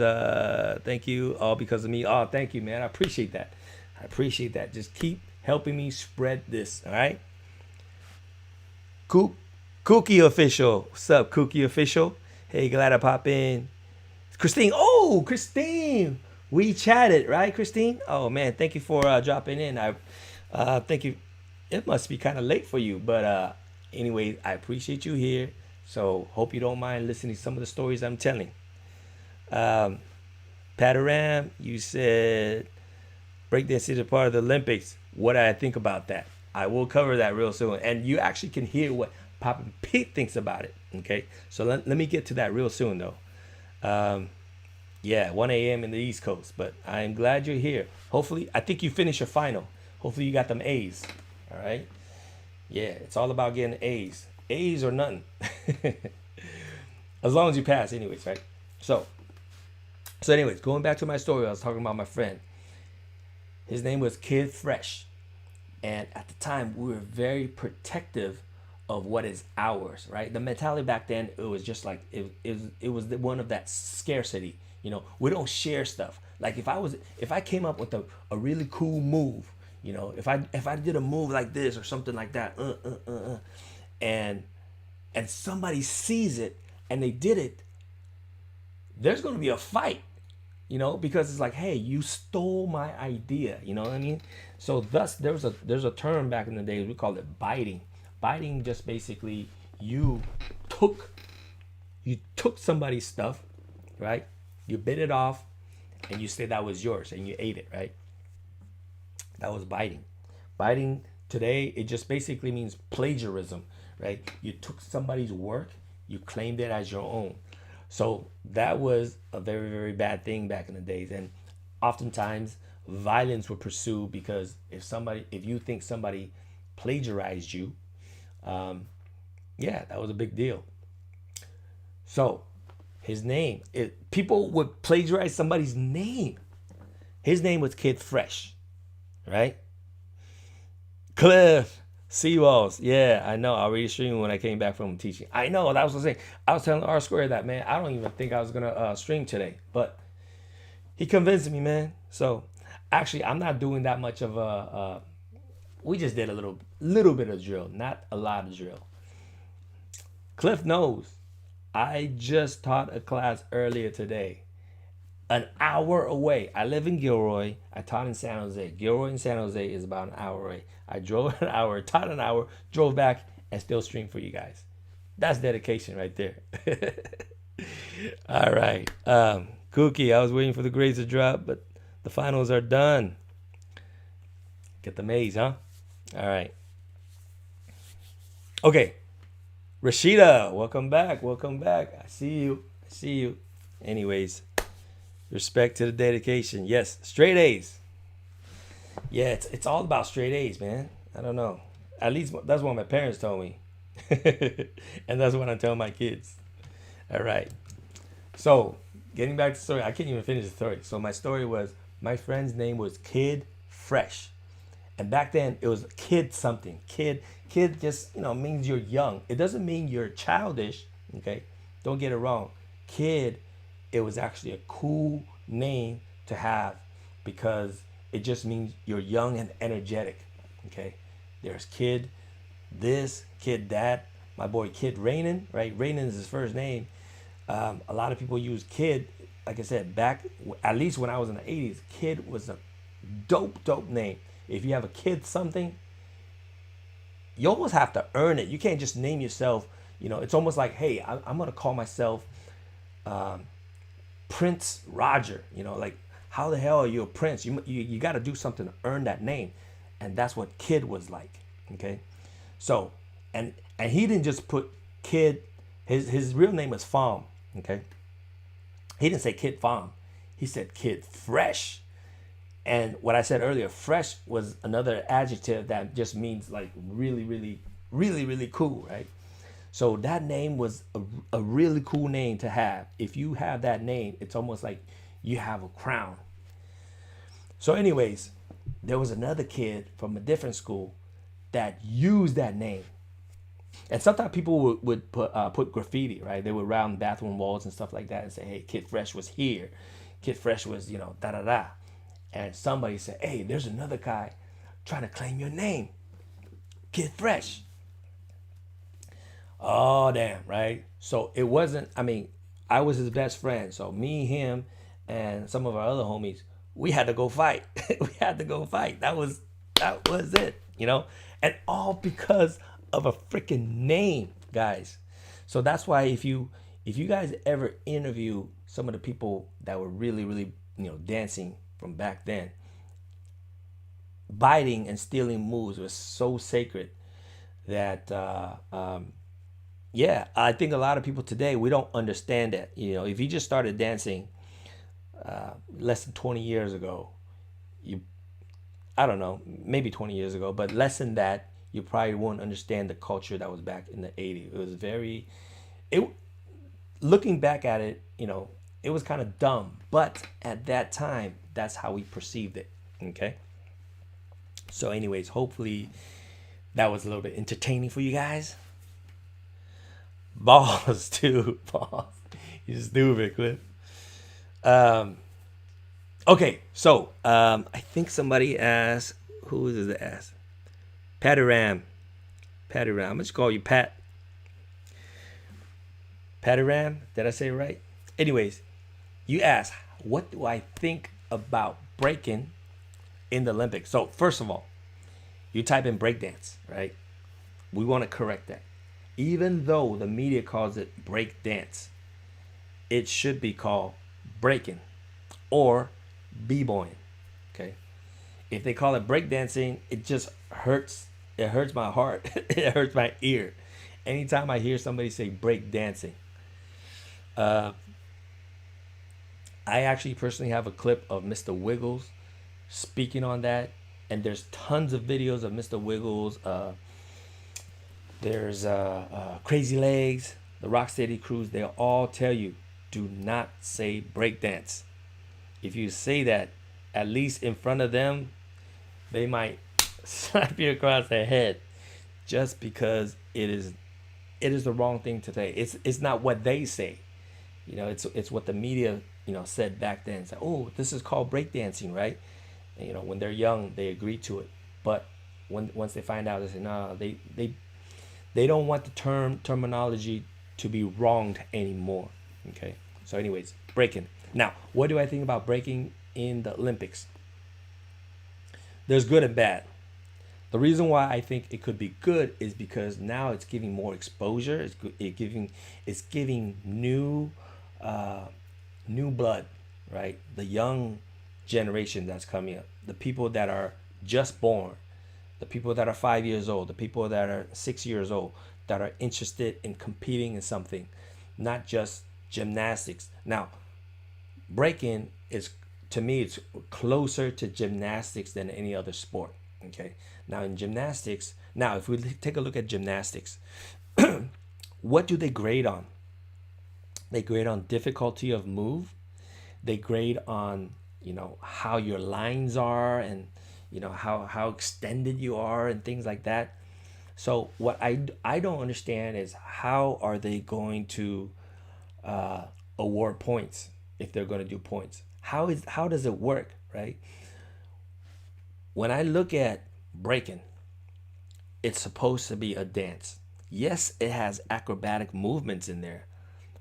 thank you, all because of me. Oh, thank you, man. I appreciate that. Just keep helping me spread this. All right. Kooky Official. What's up, Kooky Official? Hey, glad I pop in. Christine. Oh, Christine. We chatted, right, Christine? Oh, man. Thank you for dropping in. I thank you. It must be kind of late for you. But anyway, I appreciate you here. So hope you don't mind listening to some of the stories I'm telling. Pataram, you said breakdance is a part of the Olympics. What do I think about that? I will cover that real soon. And you actually can hear what Papa Pete thinks about it. Okay, so let me get to that real soon, though. 1 a.m. in the East Coast. But I'm glad you're here. Hopefully, I think you finished your final. Hopefully, you got them A's. All right? Yeah, it's all about getting A's. A's or nothing. As long as you pass, anyways, right? So anyways, going back to my story, I was talking about my friend. His name was Kid Fresh. And at the time, we were very protective of what is ours, right? The mentality back then, it was just like it was one of that scarcity. You know, we don't share stuff. Like if I came up with a really cool move, you know, if I did a move like this or something like that, and somebody sees it and they did it, there's going to be a fight, you know, because it's like, hey, you stole my idea, you know what I mean? So thus there's a term back in the days, we called it biting. Biting just basically you took somebody's stuff, right? You bit it off and you said that was yours and you ate it, right? That was biting. Biting today, it just basically means plagiarism, right? You took somebody's work, you claimed it as your own. So that was a very, very bad thing back in the days. And oftentimes violence would pursue, because if you think somebody plagiarized you, yeah, that was a big deal. So his name, people would plagiarize somebody's name. His name was Kid Fresh, right? Cliff Seawalls. Yeah, I know. I already streamed when I came back from teaching. I know. That was what I was saying. I was telling R Square that, man, I don't even think I was going to stream today. But he convinced me, man. So actually, I'm not doing that much of we just did a little bit of drill, not a lot of drill. Cliff knows. I just taught a class earlier today, an hour away. I live in Gilroy. I taught in San Jose. Gilroy and San Jose is about an hour away. I drove an hour, taught an hour, drove back, and still streamed for you guys. That's dedication right there. All right. Cookie, I was waiting for the grades to drop, but the finals are done. Get the maze, huh? All right. Okay. Rashida, welcome back. Welcome back. I see you. Anyways, respect to the dedication. Yes, straight A's. Yeah, it's all about straight A's, man. I don't know. At least that's what my parents told me. And that's what I tell my kids. All right. So, getting back to the story, I can't even finish the story. So, my story was, my friend's name was Kid Fresh. And back then, it was kid something. Kid just, means you're young. It doesn't mean you're childish, okay? Don't get it wrong. Kid, it was actually a cool name to have, because it just means you're young and energetic, okay? There's Kid this, Kid that. My boy Kid Rainin, right? Rainin is his first name. A lot of people use Kid. Like I said, back, at least when I was in the 80s, Kid was a dope name. If you have a kid something, you almost have to earn it. You can't just name yourself. It's almost like, hey, I'm going to call myself Prince Roger. Like, how the hell are you a prince? You got to do something to earn that name. And that's what Kid was like, okay? So, and he didn't just put Kid, his real name is Pham, okay? He didn't say Kid Pham. He said Kid Fresh. And what I said earlier, fresh was another adjective that just means like really, really, really, really cool, right? So that name was a really cool name to have. If you have that name, it's almost like you have a crown. So anyways, there was another kid from a different school that used that name. And sometimes people would put graffiti, right? They would round bathroom walls and stuff like that and say, hey, Kid Fresh was here. Kid Fresh was, da-da-da. And somebody said, hey, there's another guy trying to claim your name. Kid Fresh. Oh, damn, right? So it wasn't, I was his best friend. So me, him, and some of our other homies, we had to go fight. We had to go fight. That was it, And all because of a freaking name, guys. So that's why if you guys ever interview some of the people that were really, really, dancing from back then, biting and stealing moves was so sacred that I think a lot of people today, we don't understand that. If you just started dancing less than 20 years ago, I don't know, maybe 20 years ago, but less than that, you probably won't understand the culture that was back in the 80s. It was looking back at it, it was kind of dumb, but at that time, that's how we perceived it, okay? So anyways, hopefully that was a little bit entertaining for you guys. Balls too. Balls. You stupid, Cliff. Um, okay, so I think somebody asked, who is it asked? Patty Ram. Patty Ram. I'm just call you Pat. Patty Ram. Did I say it right? Anyways, you asked, what do I think about breaking in the Olympics? So first of all, you type in breakdance, right? We want to correct that. Even though the media calls it breakdance, it should be called breaking or b-boying. Okay. If they call it breakdancing, it just hurts. It hurts my heart. It hurts my ear. Anytime I hear somebody say breakdancing. Uh, I actually personally have a clip of Mr. Wiggles speaking on that, and there's tons of videos of Mr. Wiggles. There's Crazy Legs, the Rocksteady Crews. They'll all tell you, do not say breakdance. If you say that, at least in front of them, they might slap you across the head, just because it is the wrong thing to say. It's not what they say. It's what the media said back then. Say, oh, this is called breakdancing, right? And, when they're young, they agree to it, but once they find out, they say, no, they don't want the terminology to be wronged anymore. Okay. So, anyways, breaking. Now, what do I think about breaking in the Olympics? There's good and bad. The reason why I think it could be good is because now it's giving more exposure. It's giving new blood, right? The young generation that's coming up, the people that are just born, the people that are 5 years old, the people that are 6 years old, that are interested in competing in something, not just gymnastics. Now, breaking is, to me, it's closer to gymnastics than any other sport. Okay. Now in gymnastics, if we take a look at gymnastics, what do they grade on? They grade on difficulty of move. They grade on, how your lines are, and how extended you are, and things like that. So what I don't understand is, how are they going to award points if they're going to do points? How does it work, right? When I look at breaking, it's supposed to be a dance. Yes, it has acrobatic movements in there,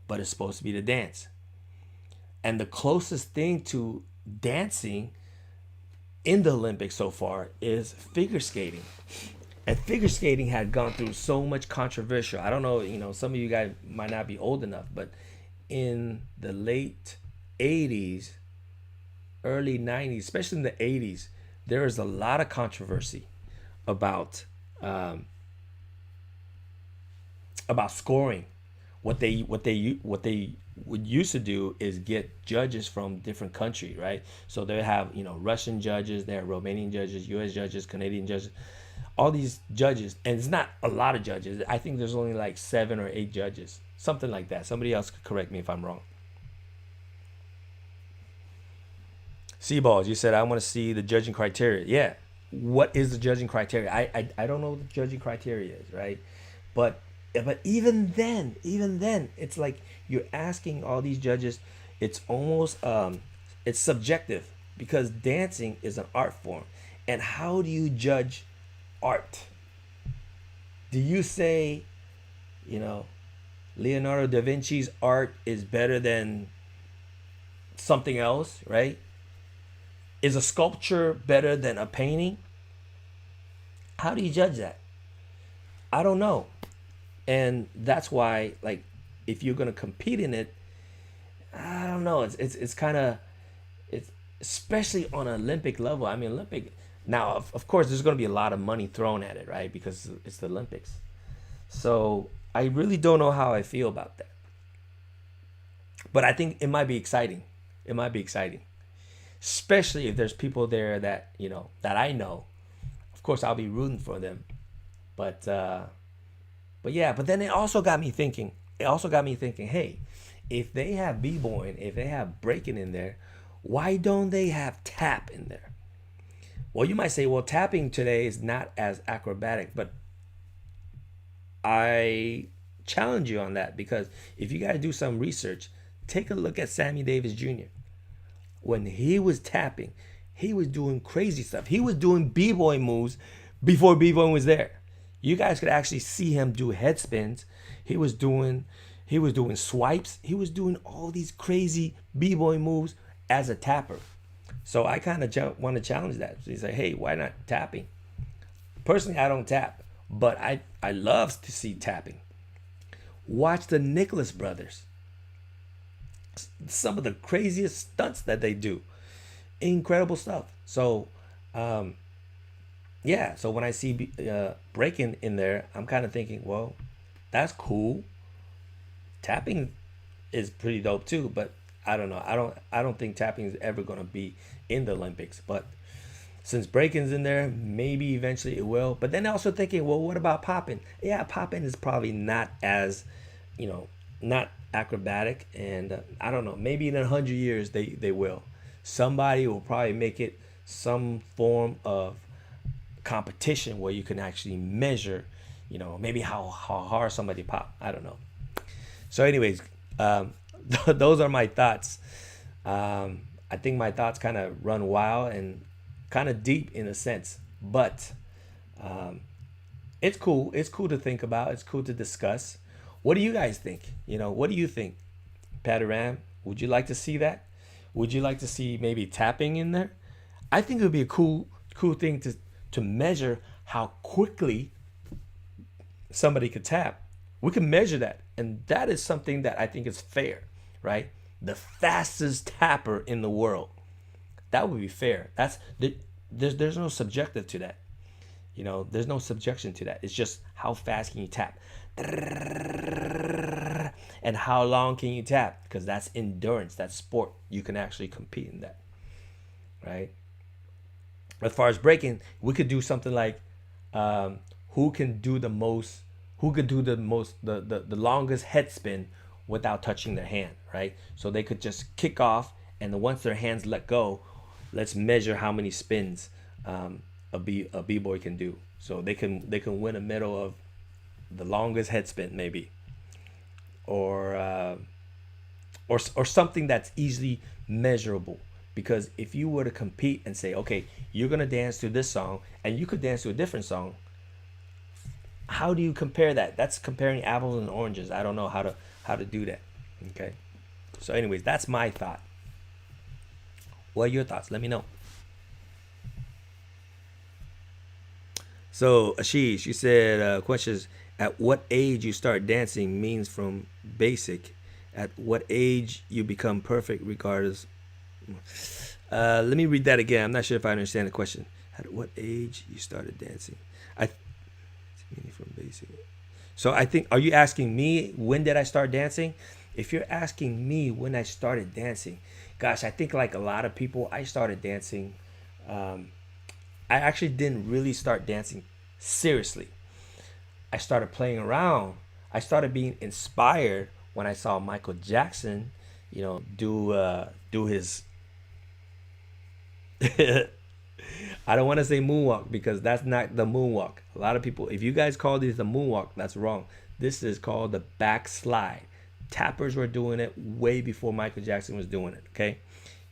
but it's supposed to be the dance. And the closest thing to dancing in the Olympics so far is figure skating. And figure skating had gone through so much controversial. I don't know, some of you guys might not be old enough, but in the late 80s, early 90s, especially in the 80s, there is a lot of controversy about scoring. What they would used to do is get judges from different countries, right? So they have Russian judges, they have Romanian judges, U.S. judges, Canadian judges, all these judges, and it's not a lot of judges. I think there's only like 7 or 8 judges, something like that. Somebody else could correct me if I'm wrong. Seaballs, you said I want to see the judging criteria. Yeah, what is the judging criteria? I don't know what the judging criteria is, right? But even then, it's like you're asking all these judges. It's almost it's subjective, because dancing is an art form, and how do you judge art? Do you say, Leonardo da Vinci's art is better than something else, right? Is a sculpture better than a painting? How do you judge that? I don't know. And that's why, like, if you're gonna compete in it, I don't know. It's kind of, it's especially on an Olympic level. I mean, Olympic. Now, of course, there's gonna be a lot of money thrown at it, right? Because it's the Olympics. So I really don't know how I feel about that. But I think it might be exciting. It might be exciting, especially if there's people there that that I know. Of course, I'll be rooting for them. But yeah. But then it also got me thinking. Hey, if they have b-boying, if they have breaking in there, why don't they have tap in there? Well, you might say, well, tapping today is not as acrobatic, but I challenge you on that, because if you guys do some research, take a look at Sammy Davis Jr. When he was tapping, he was doing crazy stuff. He was doing b-boy moves before b-boy was there. You guys could actually see him do head spins. He was doing swipes. He was doing all these crazy b-boy moves as a tapper. So I kind of want to challenge that. So he's like, hey, why not tapping? Personally, I don't tap, but I love to see tapping. Watch the Nicholas brothers. Some of the craziest stunts that they do. Incredible stuff. So, yeah. So when I see breaking in there, I'm kind of thinking, well, that's cool. Tapping is pretty dope too, but I don't know. I don't think tapping is ever gonna be in the Olympics. But since breaking's in there, maybe eventually it will. But then also thinking, well, what about popping? Yeah, popping is probably not as, not acrobatic, and I don't know. Maybe in 100 years they will. Somebody will probably make it some form of competition where you can actually measure, maybe how hard somebody pop. I don't know. So, anyways, those are my thoughts. I think my thoughts kind of run wild and kind of deep in a sense, but it's cool. It's cool to think about. It's cool to discuss. What do you guys think? What do you think, Pataram? Would you like to see that? Would you like to see maybe tapping in there? I think it would be a cool thing to measure how quickly somebody could tap. We can measure that, and that is something that I think is fair, right? The fastest tapper in the world. That would be fair. There's no subjective to that. There's no subjection to that. It's just how fast can you tap, and how long can you tap? Because that's endurance. That's sport. You can actually compete in that, right? As far as breaking, we could do something like who can do the longest head spin without touching their hand, right? So they could just kick off, and then once their hands let go, let's measure how many spins a b-boy can do. So they can win a medal of the longest head spin, maybe, or something that's easily measurable. Because if you were to compete and say, okay, you're gonna dance to this song and you could dance to a different song, how do you compare that? That's comparing apples and oranges. I don't know how to do that. Okay. So anyways, that's my thought. What are your thoughts? Let me know. So Ashish, you said questions. At what age you start dancing means from basic. At what age you become perfect regardless. Let me read that again. I'm not sure if I understand the question. At what age you started dancing? Meaning from basic. So I think, are you asking me when did I start dancing? If you're asking me when I started dancing, gosh, I think like a lot of people, I started dancing. I actually didn't really start dancing seriously. I started playing around. I started being inspired when I saw Michael Jackson, do his. I don't want to say moonwalk because that's not the moonwalk. A lot of people, if you guys call this the moonwalk, that's wrong. This is called the backslide. Tappers were doing it way before Michael Jackson was doing it. Okay,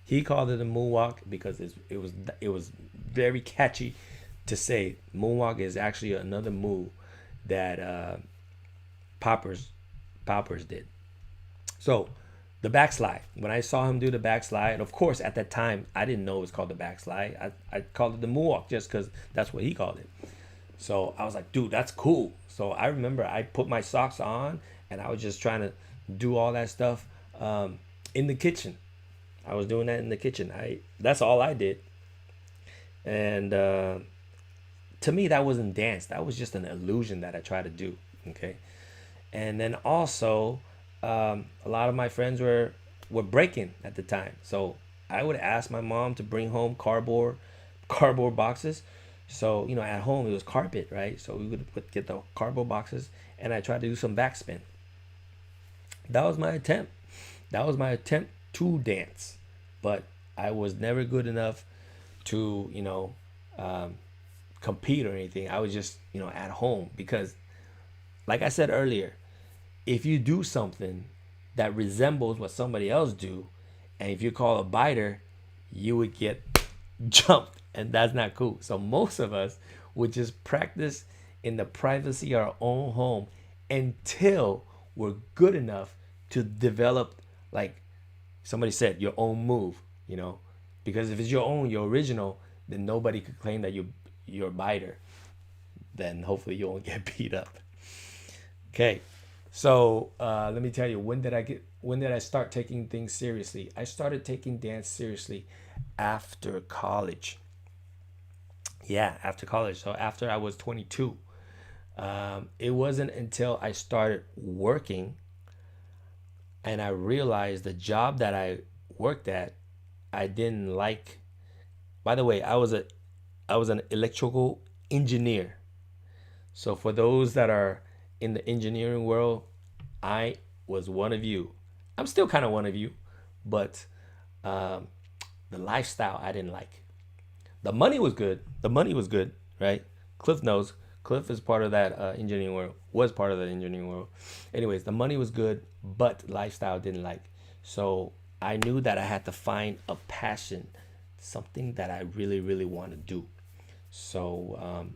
he called it a moonwalk because it was very catchy to say. Moonwalk is actually another move that poppers did. So the backslide. When I saw him do the backslide, of course, at that time, I didn't know it was called the backslide. I called it the moonwalk just because that's what he called it. So I was like, dude, that's cool. So I remember I put my socks on and I was just trying to do all that stuff in the kitchen. I was doing that in the kitchen. That's all I did. And to me, that wasn't dance. That was just an illusion that I tried to do. Okay. And then also, a lot of my friends were breaking at the time, so I would ask my mom to bring home cardboard boxes. So at home it was carpet, right? So we would get the cardboard boxes, and I tried to do some backspin. That was my attempt. To dance, but I was never good enough to compete or anything. I was just at home because, like I said earlier, if you do something that resembles what somebody else do, and if you call a biter, you would get jumped, and that's not cool. So most of us would just practice in the privacy of our own home until we're good enough to develop, like somebody said, your own move, you know, because if it's your own, your original, then nobody could claim that you're a biter. Then hopefully you won't get beat up. Okay, so let me tell you, when did I start taking things seriously? I started taking dance seriously after college. Yeah, after college. So after I was 22. It wasn't until I started working and I realized the job that I worked at, I didn't like. By the way, I was an electrical engineer. So for those that are in the engineering world, I was one of you. I'm still kind of one of you, but the lifestyle I didn't like. The money was good. The money was good, right? Cliff knows. Cliff is part of that engineering world, was part of the engineering world. Anyways, the money was good, but lifestyle didn't like. So I knew that I had to find a passion, something that I really, really want to do. So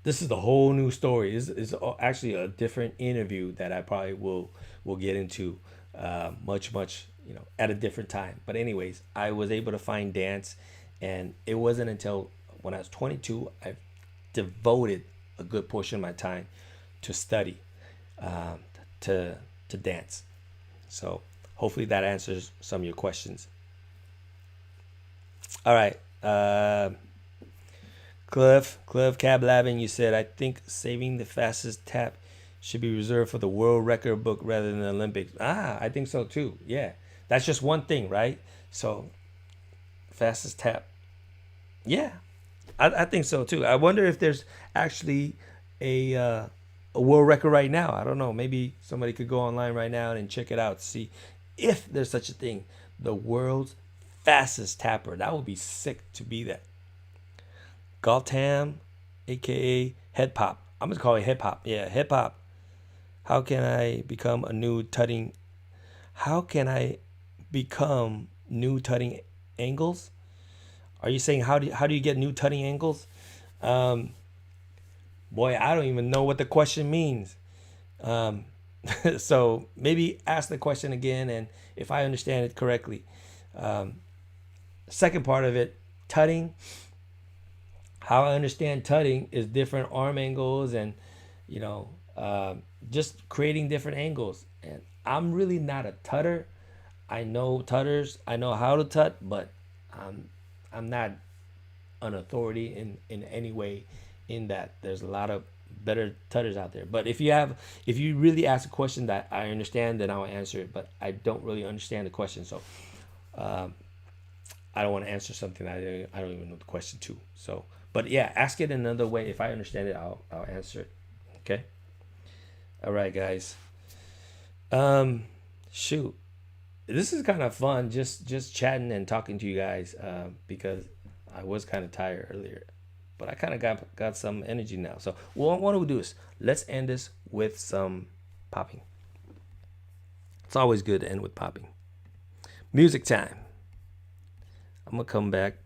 this is the whole new story. This is actually a different interview that I probably will get into much, at a different time. But anyways, I was able to find dance, and it wasn't until when I was 22, I devoted a good portion of my time to study, to dance. So hopefully that answers some of your questions. All right. Cliff Cab Lavin, you said, I think saving the fastest tap should be reserved for the world record book rather than the Olympics. I think so too. Yeah. That's just one thing, right? So fastest tap. Yeah. I think so too. I wonder if there's actually a world record right now. I don't know. Maybe somebody could go online right now and check it out to see if there's such a thing. The world's fastest tapper. That would be sick to be that. Gautam, aka Head Pop. I'm gonna call it Hip Hop. Yeah, Hip Hop. How can I become new tutting angles? Are you saying how do you get new tutting angles? Boy, I don't even know what the question means. So maybe ask the question again, and if I understand it correctly. Second part of it, tutting. How I understand tutting is different arm angles and, just creating different angles. And I'm really not a tutter. I know tutters. I know how to tut, but I'm not an authority in any way in that. There's a lot of better tutters out there. But if you really ask a question that I understand, then I'll answer it. But I don't really understand the question. So I don't want to answer something I don't even know the question to. So, but yeah, ask it another way. If I understand it, I'll answer it. Okay. All right, guys. Shoot, this is kind of fun. Just chatting and talking to you guys because I was kind of tired earlier, but I kind of got some energy now. So what do we do is let's end this with some popping. It's always good to end with popping. Music time. I'm gonna come back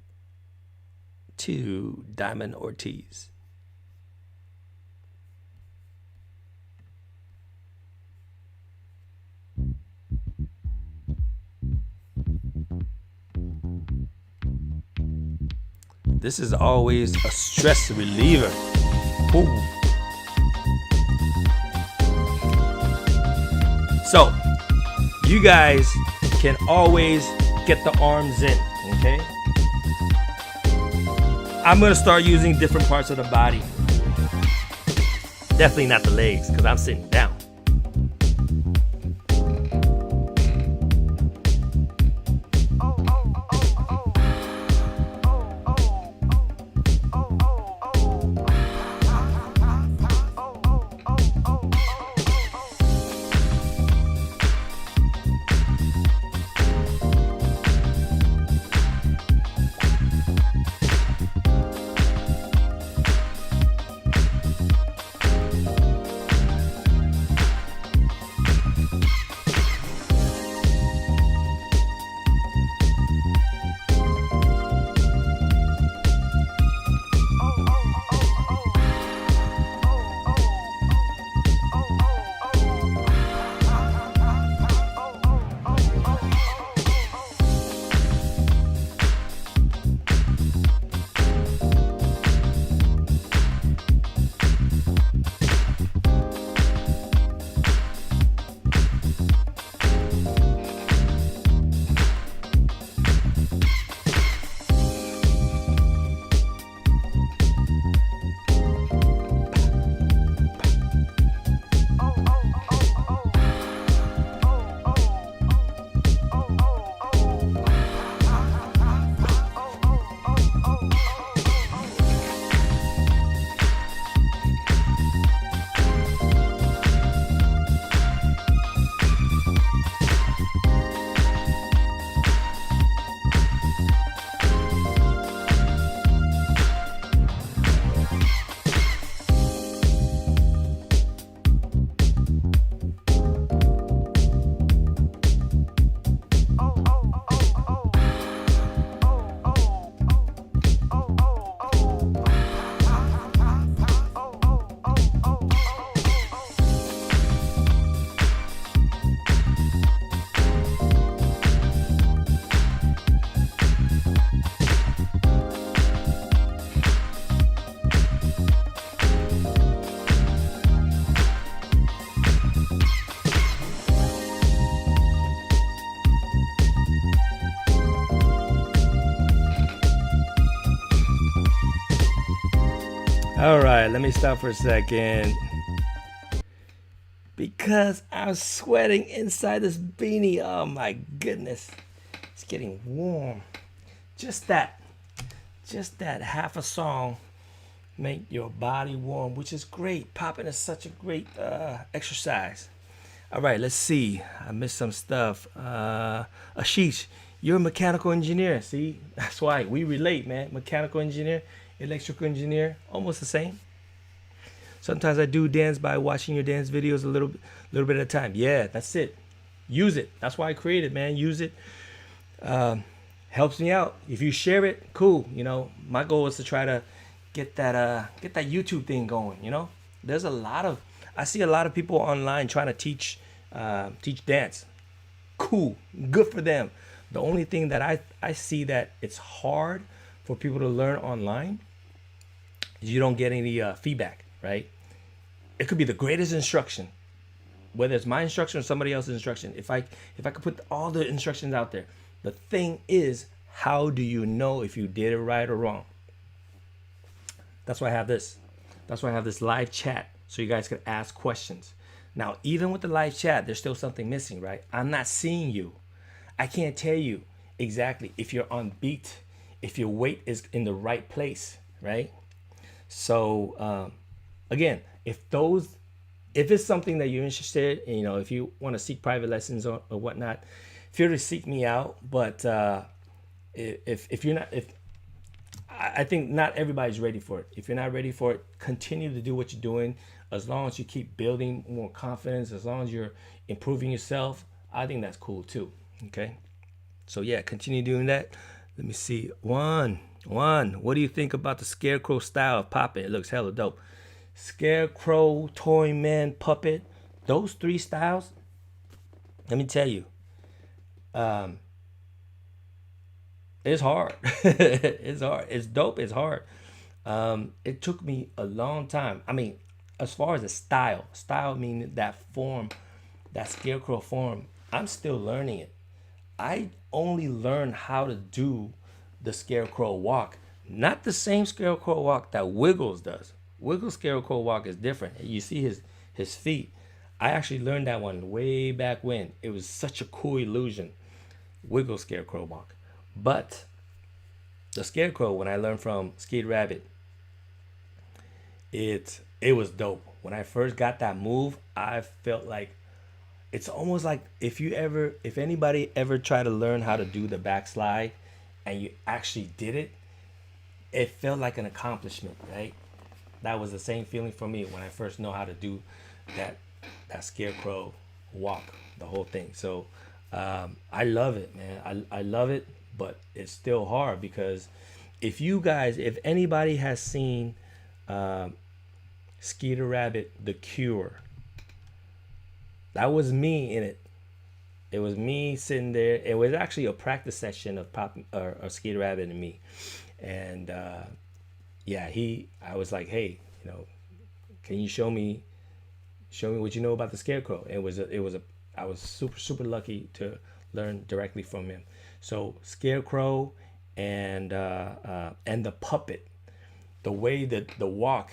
to Diamond Ortiz. This is always a stress reliever. Ooh. So, you guys can always get the arms in, okay? I'm gonna start using different parts of the body. Definitely not the legs, because I'm sitting down. All right, let me stop for a second because I'm sweating inside this beanie. Oh my goodness, it's getting warm. Just that, half a song make your body warm, which is great. Popping is such a great exercise. All right, let's see. I missed some stuff. Ashish, you're a mechanical engineer. See, that's why we relate, man. Mechanical engineer, electrical engineer, almost the same. Sometimes I do dance by watching your dance videos a little bit at a time. Yeah, that's it. Use it. That's why I created, man. Use it. Helps me out. If you share it, cool. You know, my goal is to try to get that YouTube thing going. You know, there's I see a lot of people online trying to teach dance. Cool, good for them. The only thing that I see that it's hard for people to learn online is you don't get any feedback, right? It could be the greatest instruction, whether it's my instruction or somebody else's instruction. If I could put all the instructions out there, the thing is, how do you know if you did it right or wrong? That's why I have this. That's why I have this live chat so you guys could ask questions. Now, even with the live chat, there's still something missing, right? I'm not seeing you. I can't tell you exactly if you're on beat, if your weight is in the right place, right? So, again, if it's something that you're interested in, you know, if you want to seek private lessons or whatnot, feel free to seek me out. But if you're not, I think not everybody's ready for it. If you're not ready for it, continue to do what you're doing. As long as you keep building more confidence, as long as you're improving yourself, I think that's cool too. Okay. So yeah, continue doing that. Let me see. One. What do you think about the Scarecrow style of popping? It looks hella dope. Scarecrow, Toy Man, Puppet. Those three styles, let me tell you, it's hard. It's hard. It's dope. It's hard. It took me a long time. I mean, as far as the style meaning that form, that Scarecrow form, I'm still learning it. I only learned how to do the Scarecrow walk, not the same Scarecrow walk that Wiggles does. Wiggles Scarecrow walk is different. You see his feet. I actually learned that one way back when. It was such a cool illusion. Wiggles Scarecrow walk. But the Scarecrow, when I learned from Skeeter Rabbit, it was dope. When I first got that move, I felt like it's almost like if anybody ever tried to learn how to do the backslide and you actually did it, it felt like an accomplishment, right? That was the same feeling for me when I first know how to do that Scarecrow walk, the whole thing. So I love it, man. I love it, but it's still hard because if anybody has seen Skeeter Rabbit, The Cure, that was me in it. It was me sitting there. It was actually a practice session of Skeeter Rabbit and me. And yeah, I was like, hey, you know, can you show me what you know about the Scarecrow? I was super lucky to learn directly from him. So Scarecrow and the puppet, the way that the walk,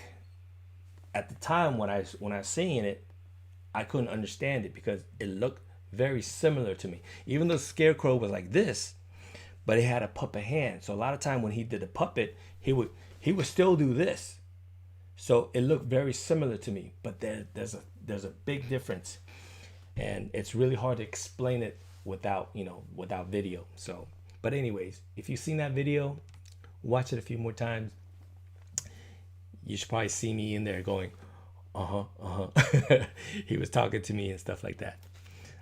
at the time when I was seeing it, I couldn't understand it because it looked very similar to me. Even though Scarecrow was like this, but he had a puppet hand. So a lot of time when he did the puppet, he would still do this. So it looked very similar to me, but there's a big difference, and it's really hard to explain it without video. So, but anyways, if you've seen that video, watch it a few more times. You should probably see me in there going, he was talking to me and stuff like that.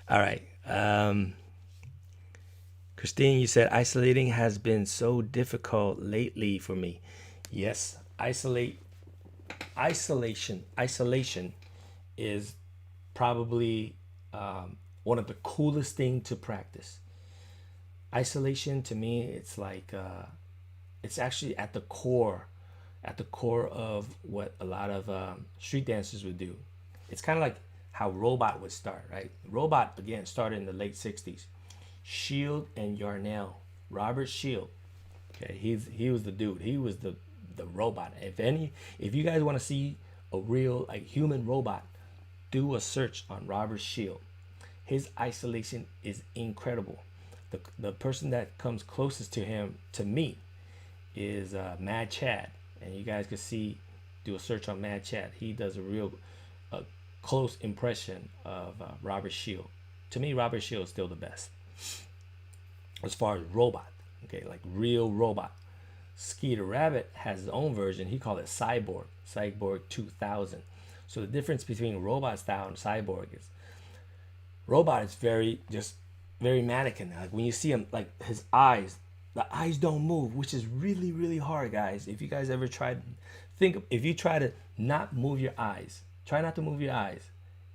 All right. Christine, you said isolating has been so difficult lately for me. Yes, isolation is probably one of the coolest things to practice. Isolation to me, it's like it's actually at the core of what a lot of street dancers would do. It's kind of like how Robot would start, right? Robot, again, started in the late 60s. Shield and Yarnell. Robert Shield. Okay, he was the dude. He was the the robot. If you guys want to see a real like human robot, do a search on Robert Shield. His isolation is incredible. The person that comes closest to him to me is Mad Chad, and you guys can see, do a search on Mad Chad. He does a real close impression of Robert Shield. To me, Robert Shield is still the best as far as robot. Okay, like real robot. Skeeter Rabbit has his own version. He called it Cyborg 2000. So the difference between robot style and cyborg is robot is very mannequin. Like when you see him, like his eyes, the eyes don't move, which is really, really hard, guys. If you guys ever tried, if you try to not move your eyes, try not to move your eyes.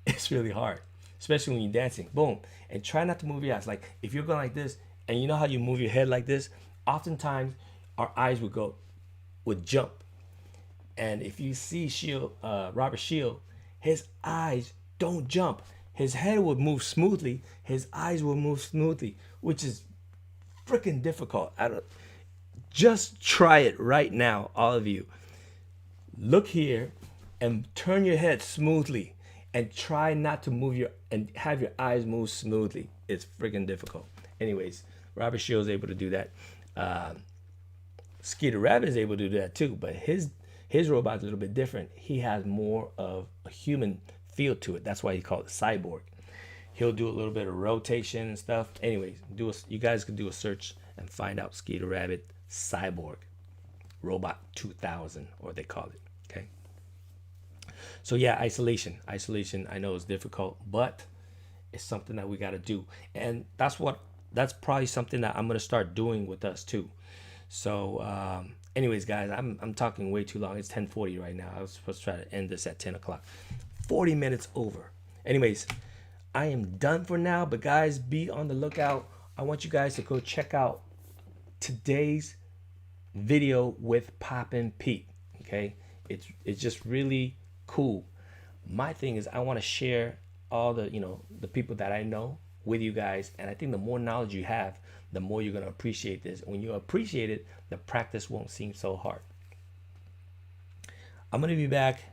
It's really hard, especially when you're dancing. Boom. And try not to move your eyes. Like if you're going like this, and you know how you move your head like this, oftentimes our eyes would jump. And if you see Robert Shield, his eyes don't jump. His head will move smoothly. His eyes will move smoothly, which is freaking difficult. Just try it right now, all of you. Look here and turn your head smoothly and try not to and have your eyes move smoothly. It's freaking difficult. Anyways, Robert Shield is able to do that. Skeeter Rabbit is able to do that too, but his robot's a little bit different. He has more of a human feel to it. That's why he called it cyborg. He'll do a little bit of rotation and stuff. Anyways, you guys can do a search and find out Skeeter Rabbit Cyborg Robot 2000, or they call it. Okay. So yeah, isolation. I know it's difficult, but it's something that we got to do, and that's probably something that I'm gonna start doing with us too. So, anyways, guys, I'm talking way too long. It's 10:40 right now. I was supposed to try to end this at 10 o'clock. 40 minutes over. Anyways, I am done for now, but guys, be on the lookout. I want you guys to go check out today's video with Poppin' Pete. Okay, it's just really cool. My thing is I want to share all the the people that I know with you guys, and I think the more knowledge you have, the more you're going to appreciate this. When you appreciate it, the practice won't seem so hard. I'm going to be back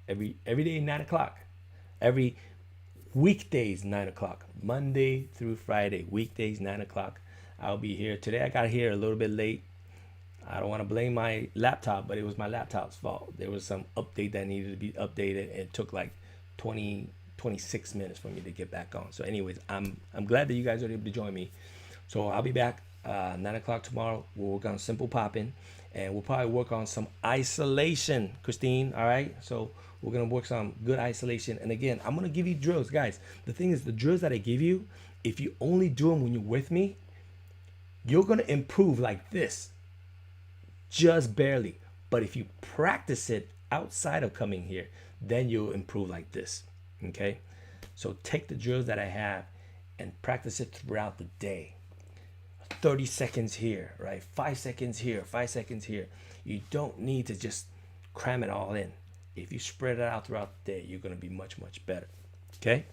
every day 9 o'clock, every weekdays 9 o'clock, Monday through Friday, weekdays 9 o'clock. I'll be here. Today I got here a little bit late. I don't want to blame my laptop, but it was my laptop's fault. There was some update that needed to be updated, and it took like 26 minutes for me to get back on. So anyways, I'm glad that you guys are able to join me. So I'll be back 9 o'clock tomorrow. We'll work on simple popping, and we'll probably work on some isolation, Christine. All right, so we're gonna work some good isolation. And again, I'm gonna give you drills, guys. The thing is, the drills that I give you, if you only do them when you're with me, you're gonna improve like this, just barely. But if you practice it outside of coming here, then you'll improve like this. Okay, so take the drills that I have and practice it throughout the day. 30 seconds here, right? 5 seconds here, 5 seconds here. You don't need to just cram it all in. If you spread it out throughout the day, you're going to be much, much better. Okay?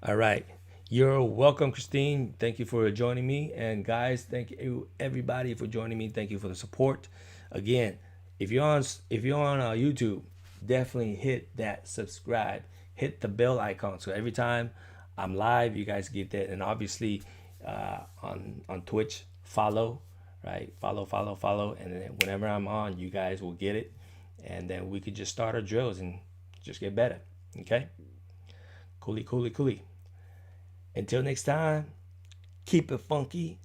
All right. You're welcome, Christine. Thank you for joining me. And guys, thank you everybody for joining me. Thank you for the support. Again, if you're on YouTube, definitely hit that subscribe, hit the bell icon, so every time I'm live, you guys get that. And obviously on Twitch, follow, right? Follow, and then whenever I'm on, you guys will get it, and then we could just start our drills and just get better. Okay, coolly. Until next time, keep it funky,